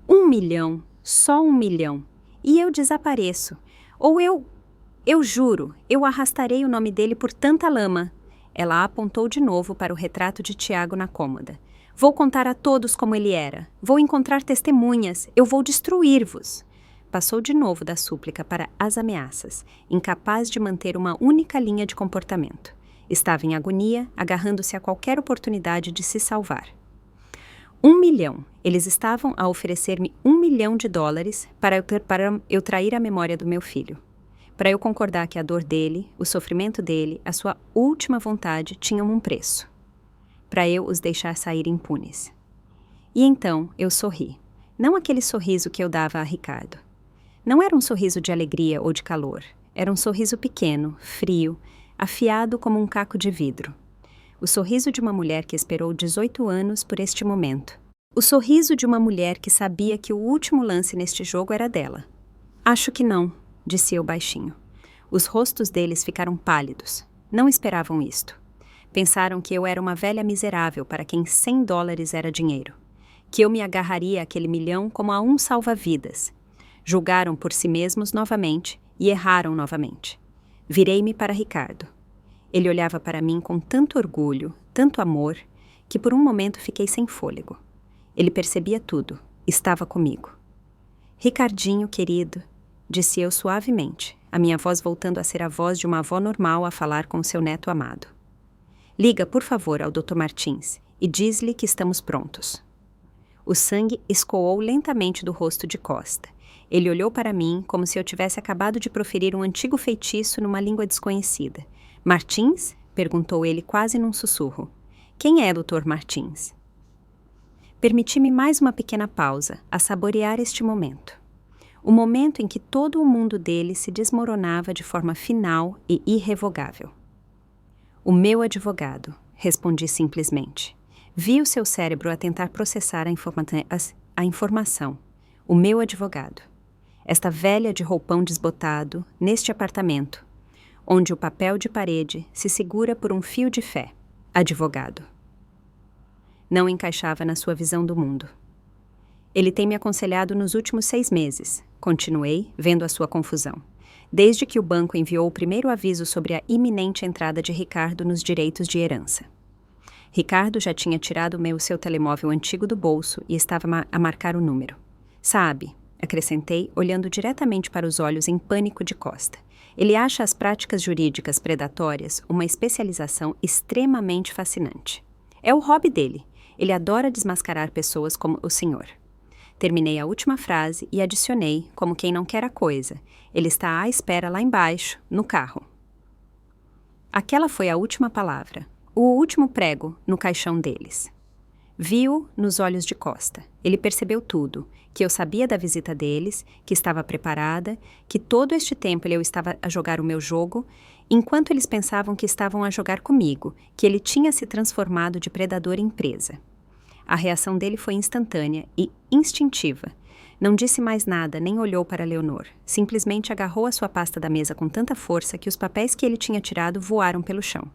Speaker 1: 1 milhão, só 1 milhão. E eu desapareço. Ou eu juro, eu arrastarei o nome dele por tanta lama. Ela apontou de novo para o retrato de Tiago na cômoda. Vou contar a todos como ele era. Vou encontrar testemunhas. Eu vou destruir-vos. Passou de novo da súplica para as ameaças, incapaz de manter uma única linha de comportamento. Estava em agonia, agarrando-se a qualquer oportunidade de se salvar. 1 milhão. Eles estavam a oferecer-me $1 milhão para eu trair a memória do meu filho. Para eu concordar que a dor dele, o sofrimento dele, a sua última vontade tinham um preço. Para eu os deixar sair impunes. E então eu sorri. Não aquele sorriso que eu dava a Ricardo. Não era um sorriso de alegria ou de calor. Era um sorriso pequeno, frio, afiado como um caco de vidro. O sorriso de uma mulher que esperou 18 anos por este momento. O sorriso de uma mulher que sabia que o último lance neste jogo era dela. Acho que não, disse eu baixinho. Os rostos deles ficaram pálidos. Não esperavam isto. Pensaram que eu era uma velha miserável para quem $100 era dinheiro. Que eu me agarraria àquele milhão como a um salva-vidas. Julgaram por si mesmos novamente e erraram novamente. Virei-me para Ricardo. Ele olhava para mim com tanto orgulho, tanto amor, que por um momento fiquei sem fôlego. Ele percebia tudo, estava comigo. Ricardinho, querido, disse eu suavemente, a minha voz voltando a ser a voz de uma avó normal a falar com seu neto amado. Liga, por favor, ao Dr. Martins e diz-lhe que estamos prontos. O sangue escoou lentamente do rosto de Costa. Ele olhou para mim como se eu tivesse acabado de proferir um antigo feitiço numa língua desconhecida, Martins? Perguntou ele quase num sussurro. Quem é Dr. Martins? Permiti-me mais uma pequena pausa, a saborear este momento. O momento em que todo o mundo dele se desmoronava de forma final e irrevogável. O meu advogado, respondi simplesmente. Vi o seu cérebro a tentar processar a informação. O meu advogado. Esta velha de roupão desbotado, neste apartamento, onde o papel de parede se segura por um fio de fé. Advogado. Não encaixava na sua visão do mundo. Ele tem me aconselhado nos últimos 6 meses, continuei, vendo a sua confusão, desde que o banco enviou o primeiro aviso sobre a iminente entrada de Ricardo nos direitos de herança. Ricardo já tinha tirado seu telemóvel antigo do bolso e estava a marcar o número. Sabe, acrescentei, olhando diretamente para os olhos em pânico de Costa. Ele acha as práticas jurídicas predatórias uma especialização extremamente fascinante. É o hobby dele. Ele adora desmascarar pessoas como o senhor. Terminei a última frase e adicionei, como quem não quer a coisa. Ele está à espera lá embaixo, no carro. Aquela foi a última palavra, o último prego no caixão deles. Vi-o nos olhos de Costa. Ele percebeu tudo, que eu sabia da visita deles, que estava preparada, que todo este tempo eu estava a jogar o meu jogo, enquanto eles pensavam que estavam a jogar comigo, que ele tinha se transformado de predador em presa. A reação dele foi instantânea e instintiva. Não disse mais nada, nem olhou para Leonor. Simplesmente agarrou a sua pasta da mesa com tanta força que os papéis que ele tinha tirado voaram pelo chão.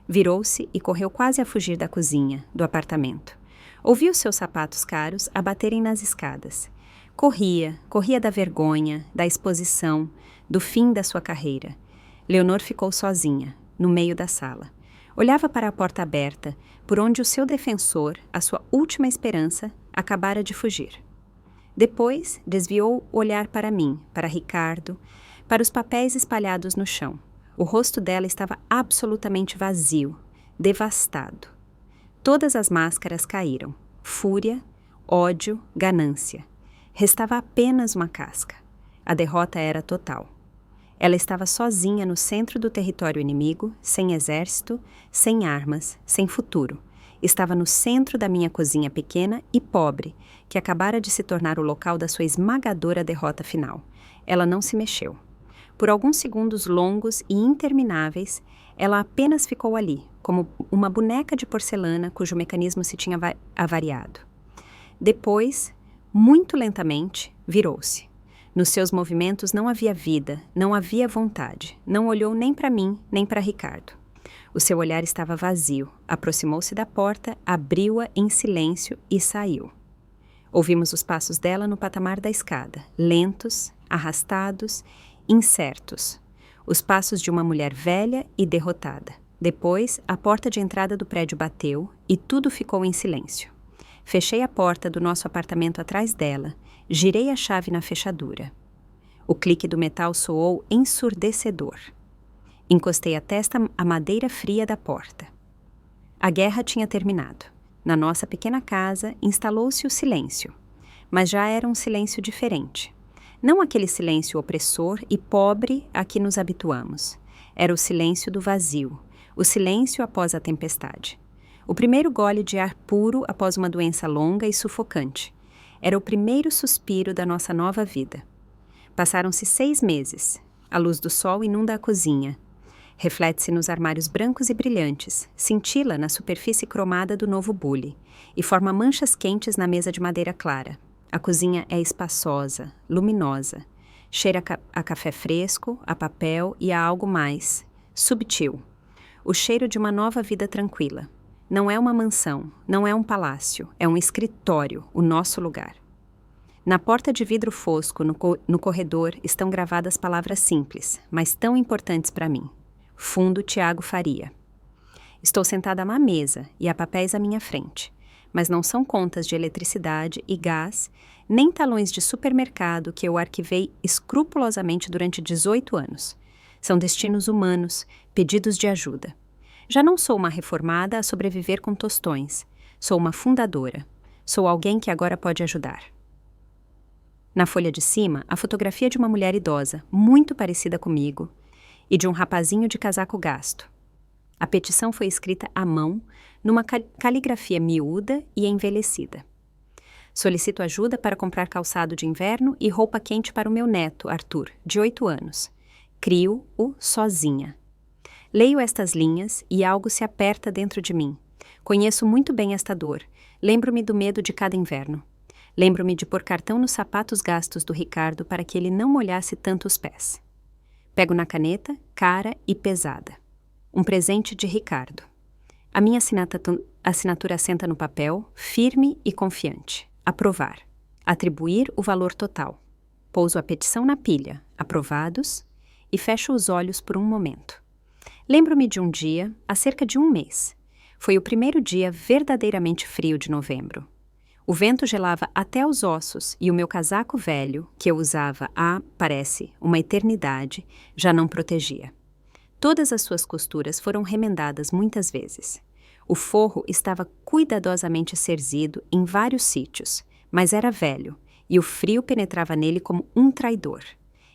Speaker 1: Virou-se e correu quase a fugir da cozinha, do apartamento. Ouviu seus sapatos caros a baterem nas escadas. Corria da vergonha, da exposição, do fim da sua carreira. Leonor ficou sozinha, no meio da sala. Olhava para a porta aberta, por onde o seu defensor, a sua última esperança, acabara de fugir. Depois, desviou o olhar para mim, para Ricardo, para os papéis espalhados no chão. O rosto dela estava absolutamente vazio, devastado. Todas as máscaras caíram. Fúria, ódio, ganância. Restava apenas uma casca. A derrota era total. Ela estava sozinha no centro do território inimigo, sem exército, sem armas, sem futuro. Estava no centro da minha cozinha pequena e pobre, que acabara de se tornar o local da sua esmagadora derrota final. Ela não se mexeu. Por alguns segundos longos e intermináveis, ela apenas ficou ali, como uma boneca de porcelana cujo mecanismo se tinha avariado. Depois, muito lentamente, virou-se. Nos seus movimentos não havia vida, não havia vontade. Não olhou nem para mim, nem para Ricardo. O seu olhar estava vazio. Aproximou-se da porta, abriu-a em silêncio e saiu. Ouvimos os passos dela no patamar da escada, lentos, arrastados, incertos. Os passos de uma mulher velha e derrotada. Depois, a porta de entrada do prédio bateu e tudo ficou em silêncio. Fechei a porta do nosso apartamento atrás dela, girei a chave na fechadura. O clique do metal soou ensurdecedor. Encostei a testa à madeira fria da porta. A guerra tinha terminado. Na nossa pequena casa, instalou-se o silêncio. Mas já era um silêncio diferente. Não aquele silêncio opressor e pobre a que nos habituamos. Era o silêncio do vazio, o silêncio após a tempestade. O primeiro gole de ar puro após uma doença longa e sufocante. Era o primeiro suspiro da nossa nova vida. Passaram-se 6 meses. A luz do sol inunda a cozinha. Reflete-se nos armários brancos e brilhantes, cintila na superfície cromada do novo bule e forma manchas quentes na mesa de madeira clara. A cozinha é espaçosa, luminosa. Cheira a café fresco, a papel e a algo mais, subtil. O cheiro de uma nova vida tranquila. Não é uma mansão, não é um palácio, é um escritório, o nosso lugar. Na porta de vidro fosco, no corredor, estão gravadas palavras simples, mas tão importantes para mim. Fundo Tiago Faria. Estou sentada a uma mesa e há papéis à minha frente, mas não são contas de eletricidade e gás, nem talões de supermercado que eu arquivei escrupulosamente durante 18 anos. São destinos humanos, pedidos de ajuda. Já não sou uma reformada a sobreviver com tostões. Sou uma fundadora. Sou alguém que agora pode ajudar. Na folha de cima, a fotografia de uma mulher idosa, muito parecida comigo, e de um rapazinho de casaco gasto. A petição foi escrita à mão, numa caligrafia miúda e envelhecida. Solicito ajuda para comprar calçado de inverno e roupa quente para o meu neto, Arthur, de 8 anos. Crio-o sozinha. Leio estas linhas e algo se aperta dentro de mim. Conheço muito bem esta dor. Lembro-me do medo de cada inverno. Lembro-me de pôr cartão nos sapatos gastos do Ricardo para que ele não molhasse tanto os pés. Pego na caneta, cara e pesada. Um presente de Ricardo. A minha assinatura assenta no papel, firme e confiante. Aprovar. Atribuir o valor total. Pouso a petição na pilha. Aprovados. E fecho os olhos por um momento. Lembro-me de um dia, há cerca de um mês. Foi o primeiro dia verdadeiramente frio de novembro. O vento gelava até os ossos e o meu casaco velho, que eu usava há, parece, uma eternidade, já não protegia. Todas as suas costuras foram remendadas muitas vezes. O forro estava cuidadosamente cerzido em vários sítios, mas era velho, e o frio penetrava nele como um traidor.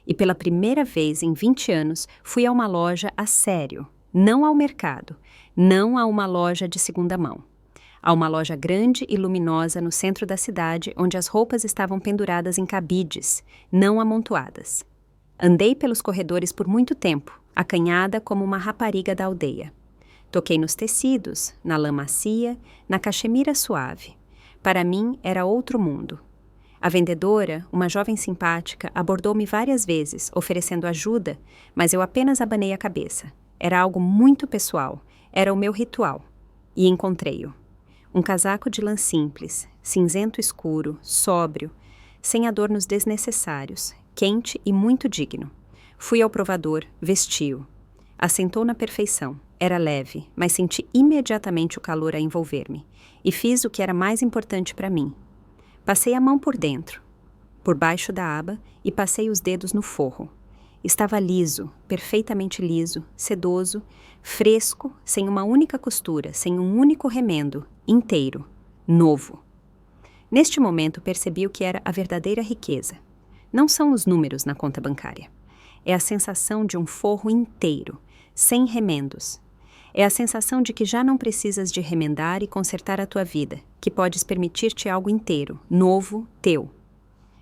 Speaker 1: E pela primeira vez em 20 anos fui a uma loja a sério, não ao mercado, não a uma loja de segunda mão. A uma loja grande e luminosa no centro da cidade, onde as roupas estavam penduradas em cabides, não amontoadas. Andei pelos corredores por muito tempo, acanhada como uma rapariga da aldeia. Toquei nos tecidos, na lã macia, na cachemira suave. Para mim era outro mundo. A vendedora, uma jovem simpática, abordou-me várias vezes, oferecendo ajuda, mas eu apenas abanei a cabeça. Era algo muito pessoal, era o meu ritual. E encontrei-o. Um casaco de lã simples, cinzento escuro, sóbrio, sem adornos desnecessários, quente e muito digno. Fui ao provador, vesti-o. Assentou na perfeição. Era leve, mas senti imediatamente o calor a envolver-me. E fiz o que era mais importante para mim. Passei a mão por dentro, por baixo da aba, e passei os dedos no forro. Estava liso, perfeitamente liso, sedoso, fresco, sem uma única costura, sem um único remendo, inteiro, novo. Neste momento percebi o que era a verdadeira riqueza. Não são os números na conta bancária. É a sensação de um forro inteiro, sem remendos. É a sensação de que já não precisas de remendar e consertar a tua vida, que podes permitir-te algo inteiro, novo, teu.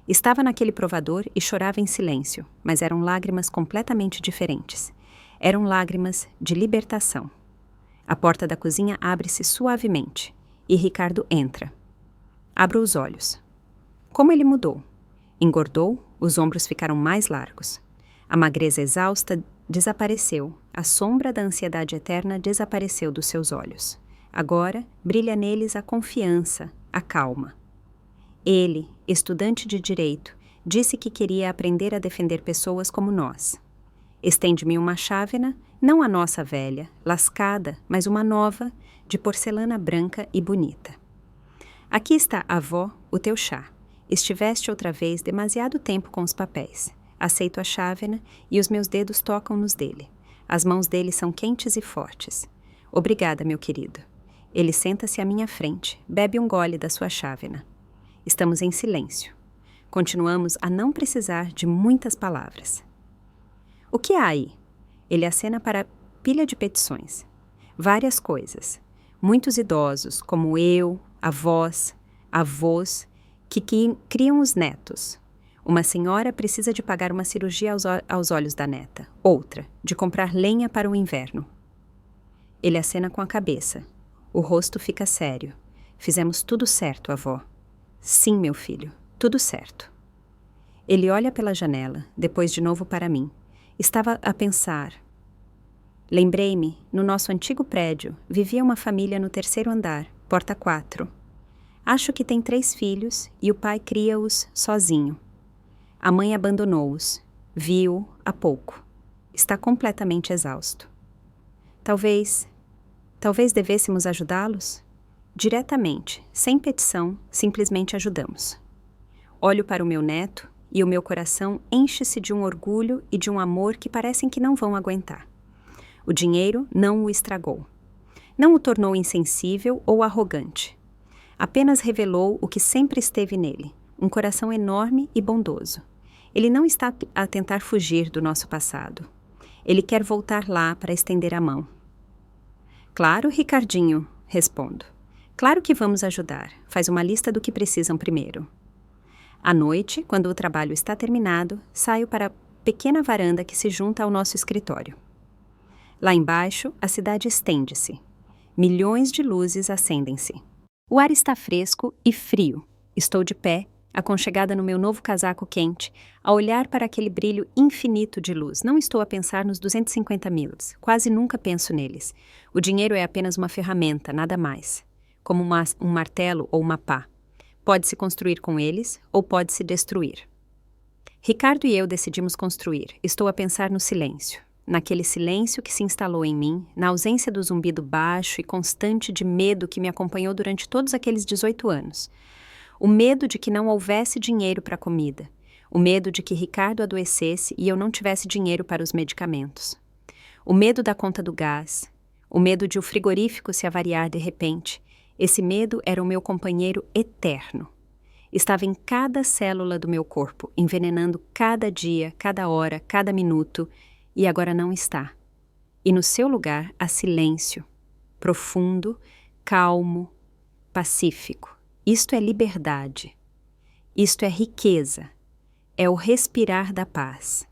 Speaker 1: Estava naquele provador e chorava em silêncio, mas eram lágrimas completamente diferentes. Eram lágrimas de libertação. A porta da cozinha abre-se suavemente e Ricardo entra. Abro os olhos. Como ele mudou? Engordou, os ombros ficaram mais largos. A magreza exausta desapareceu, a sombra da ansiedade eterna desapareceu dos seus olhos. Agora brilha neles a confiança, a calma. Ele, estudante de direito, disse que queria aprender a defender pessoas como nós. Estende-me uma chávena, não a nossa velha, lascada, mas uma nova, de porcelana branca e bonita. Aqui está, avó, o teu chá. Estiveste outra vez demasiado tempo com os papéis. Aceito a chávena e os meus dedos tocam nos dele. As mãos dele são quentes e fortes. Obrigada, meu querido. Ele senta-se à minha frente, bebe um gole da sua chávena. Estamos em silêncio. Continuamos a não precisar de muitas palavras. O que há aí? Ele acena para a pilha de petições. Várias coisas. Muitos idosos, como eu, avós, avós, que criam os netos. Uma senhora precisa de pagar uma cirurgia aos olhos da neta. Outra, de comprar lenha para o inverno. Ele acena com a cabeça. O rosto fica sério. Fizemos tudo certo, avó. Sim, meu filho, tudo certo. Ele olha pela janela, depois de novo para mim. Estava a pensar. Lembrei-me, no nosso antigo prédio, vivia uma família no 3º andar, porta 4. Acho que tem 3 filhos e o pai cria-os sozinho. A mãe abandonou-os. Vi-o há pouco. Está completamente exausto. Talvez devêssemos ajudá-los? Diretamente, sem petição, simplesmente ajudamos. Olho para o meu neto e o meu coração enche-se de um orgulho e de um amor que parecem que não vão aguentar. O dinheiro não o estragou. Não o tornou insensível ou arrogante. Apenas revelou o que sempre esteve nele, um coração enorme e bondoso. Ele não está a tentar fugir do nosso passado. Ele quer voltar lá para estender a mão. Claro, Ricardinho, respondo. Claro que vamos ajudar. Faz uma lista do que precisam primeiro. À noite, quando o trabalho está terminado, saio para a pequena varanda que se junta ao nosso escritório. Lá embaixo, a cidade estende-se. Milhões de luzes acendem-se. O ar está fresco e frio. Estou de pé, aconchegada no meu novo casaco quente, a olhar para aquele brilho infinito de luz. Não estou a pensar nos 250 mil. Quase nunca penso neles. O dinheiro é apenas uma ferramenta, nada mais. Como um martelo ou uma pá. Pode-se construir com eles ou pode-se destruir. Ricardo e eu decidimos construir. Estou a pensar no silêncio. Naquele silêncio que se instalou em mim, na ausência do zumbido baixo e constante de medo que me acompanhou durante todos aqueles 18 anos. O medo de que não houvesse dinheiro para a comida. O medo de que Ricardo adoecesse e eu não tivesse dinheiro para os medicamentos. O medo da conta do gás. O medo de o frigorífico se avariar de repente. Esse medo era o meu companheiro eterno. Estava em cada célula do meu corpo, envenenando cada dia, cada hora, cada minuto, e agora não está. E no seu lugar há silêncio, profundo, calmo, pacífico. Isto é liberdade. Isto é riqueza. É o respirar da paz.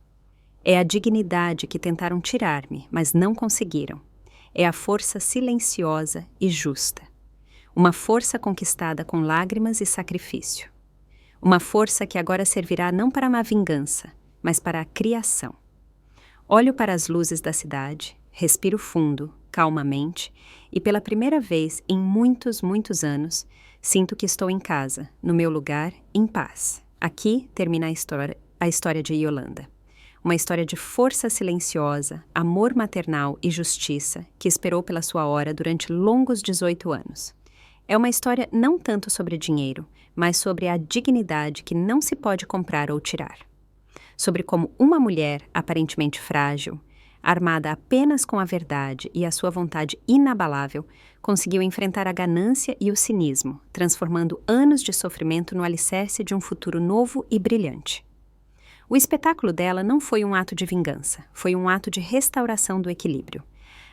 Speaker 1: É a dignidade que tentaram tirar-me, mas não conseguiram. É a força silenciosa e justa. Uma força conquistada com lágrimas e sacrifício. Uma força que agora servirá não para uma vingança, mas para a criação. Olho para as luzes da cidade, respiro fundo, calmamente, e pela primeira vez em muitos, muitos anos, sinto que estou em casa, no meu lugar, em paz. Aqui termina a história de Yolanda. Uma história de força silenciosa, amor maternal e justiça que esperou pela sua hora durante longos 18 anos. É uma história não tanto sobre dinheiro, mas sobre a dignidade que não se pode comprar ou tirar. Sobre como uma mulher, aparentemente frágil, armada apenas com a verdade e a sua vontade inabalável, conseguiu enfrentar a ganância e o cinismo, transformando anos de sofrimento no alicerce de um futuro novo e brilhante. O espetáculo dela não foi um ato de vingança, foi um ato de restauração do equilíbrio.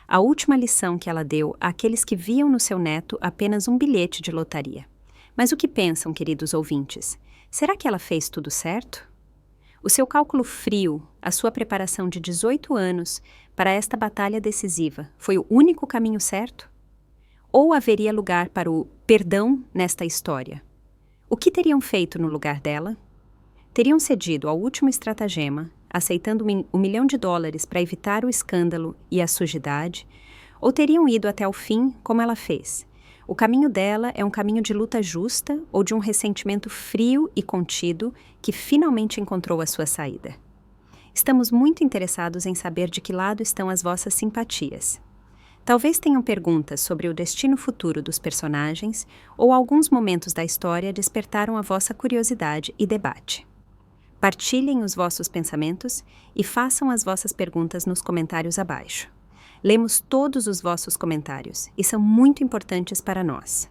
Speaker 1: A última lição que ela deu àqueles que viam no seu neto apenas um bilhete de lotaria. Mas o que pensam, queridos ouvintes? Será que ela fez tudo certo? O seu cálculo frio, a sua preparação de 18 anos para esta batalha decisiva, foi o único caminho certo? Ou haveria lugar para o perdão nesta história? O que teriam feito no lugar dela? Teriam cedido ao último estratagema, aceitando $1 milhão para evitar o escândalo e a sujidade, ou teriam ido até o fim como ela fez? O caminho dela é um caminho de luta justa ou de um ressentimento frio e contido que finalmente encontrou a sua saída? Estamos muito interessados em saber de que lado estão as vossas simpatias. Talvez tenham perguntas sobre o destino futuro dos personagens ou alguns momentos da história despertaram a vossa curiosidade e debate. Partilhem os vossos pensamentos e façam as vossas perguntas nos comentários abaixo. Lemos todos os vossos comentários e são muito importantes para nós.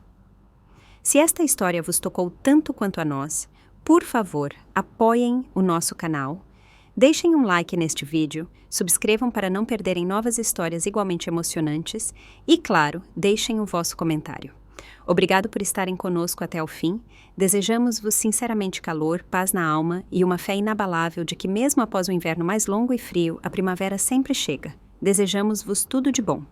Speaker 1: Se esta história vos tocou tanto quanto a nós, por favor, apoiem o nosso canal, deixem um like neste vídeo, subscrevam para não perderem novas histórias igualmente emocionantes e, claro, deixem o vosso comentário. Obrigado por estarem conosco até o fim. Desejamos-vos sinceramente calor, paz na alma e uma fé inabalável de que mesmo após o inverno mais longo e frio, a primavera sempre chega. Desejamos-vos tudo de bom.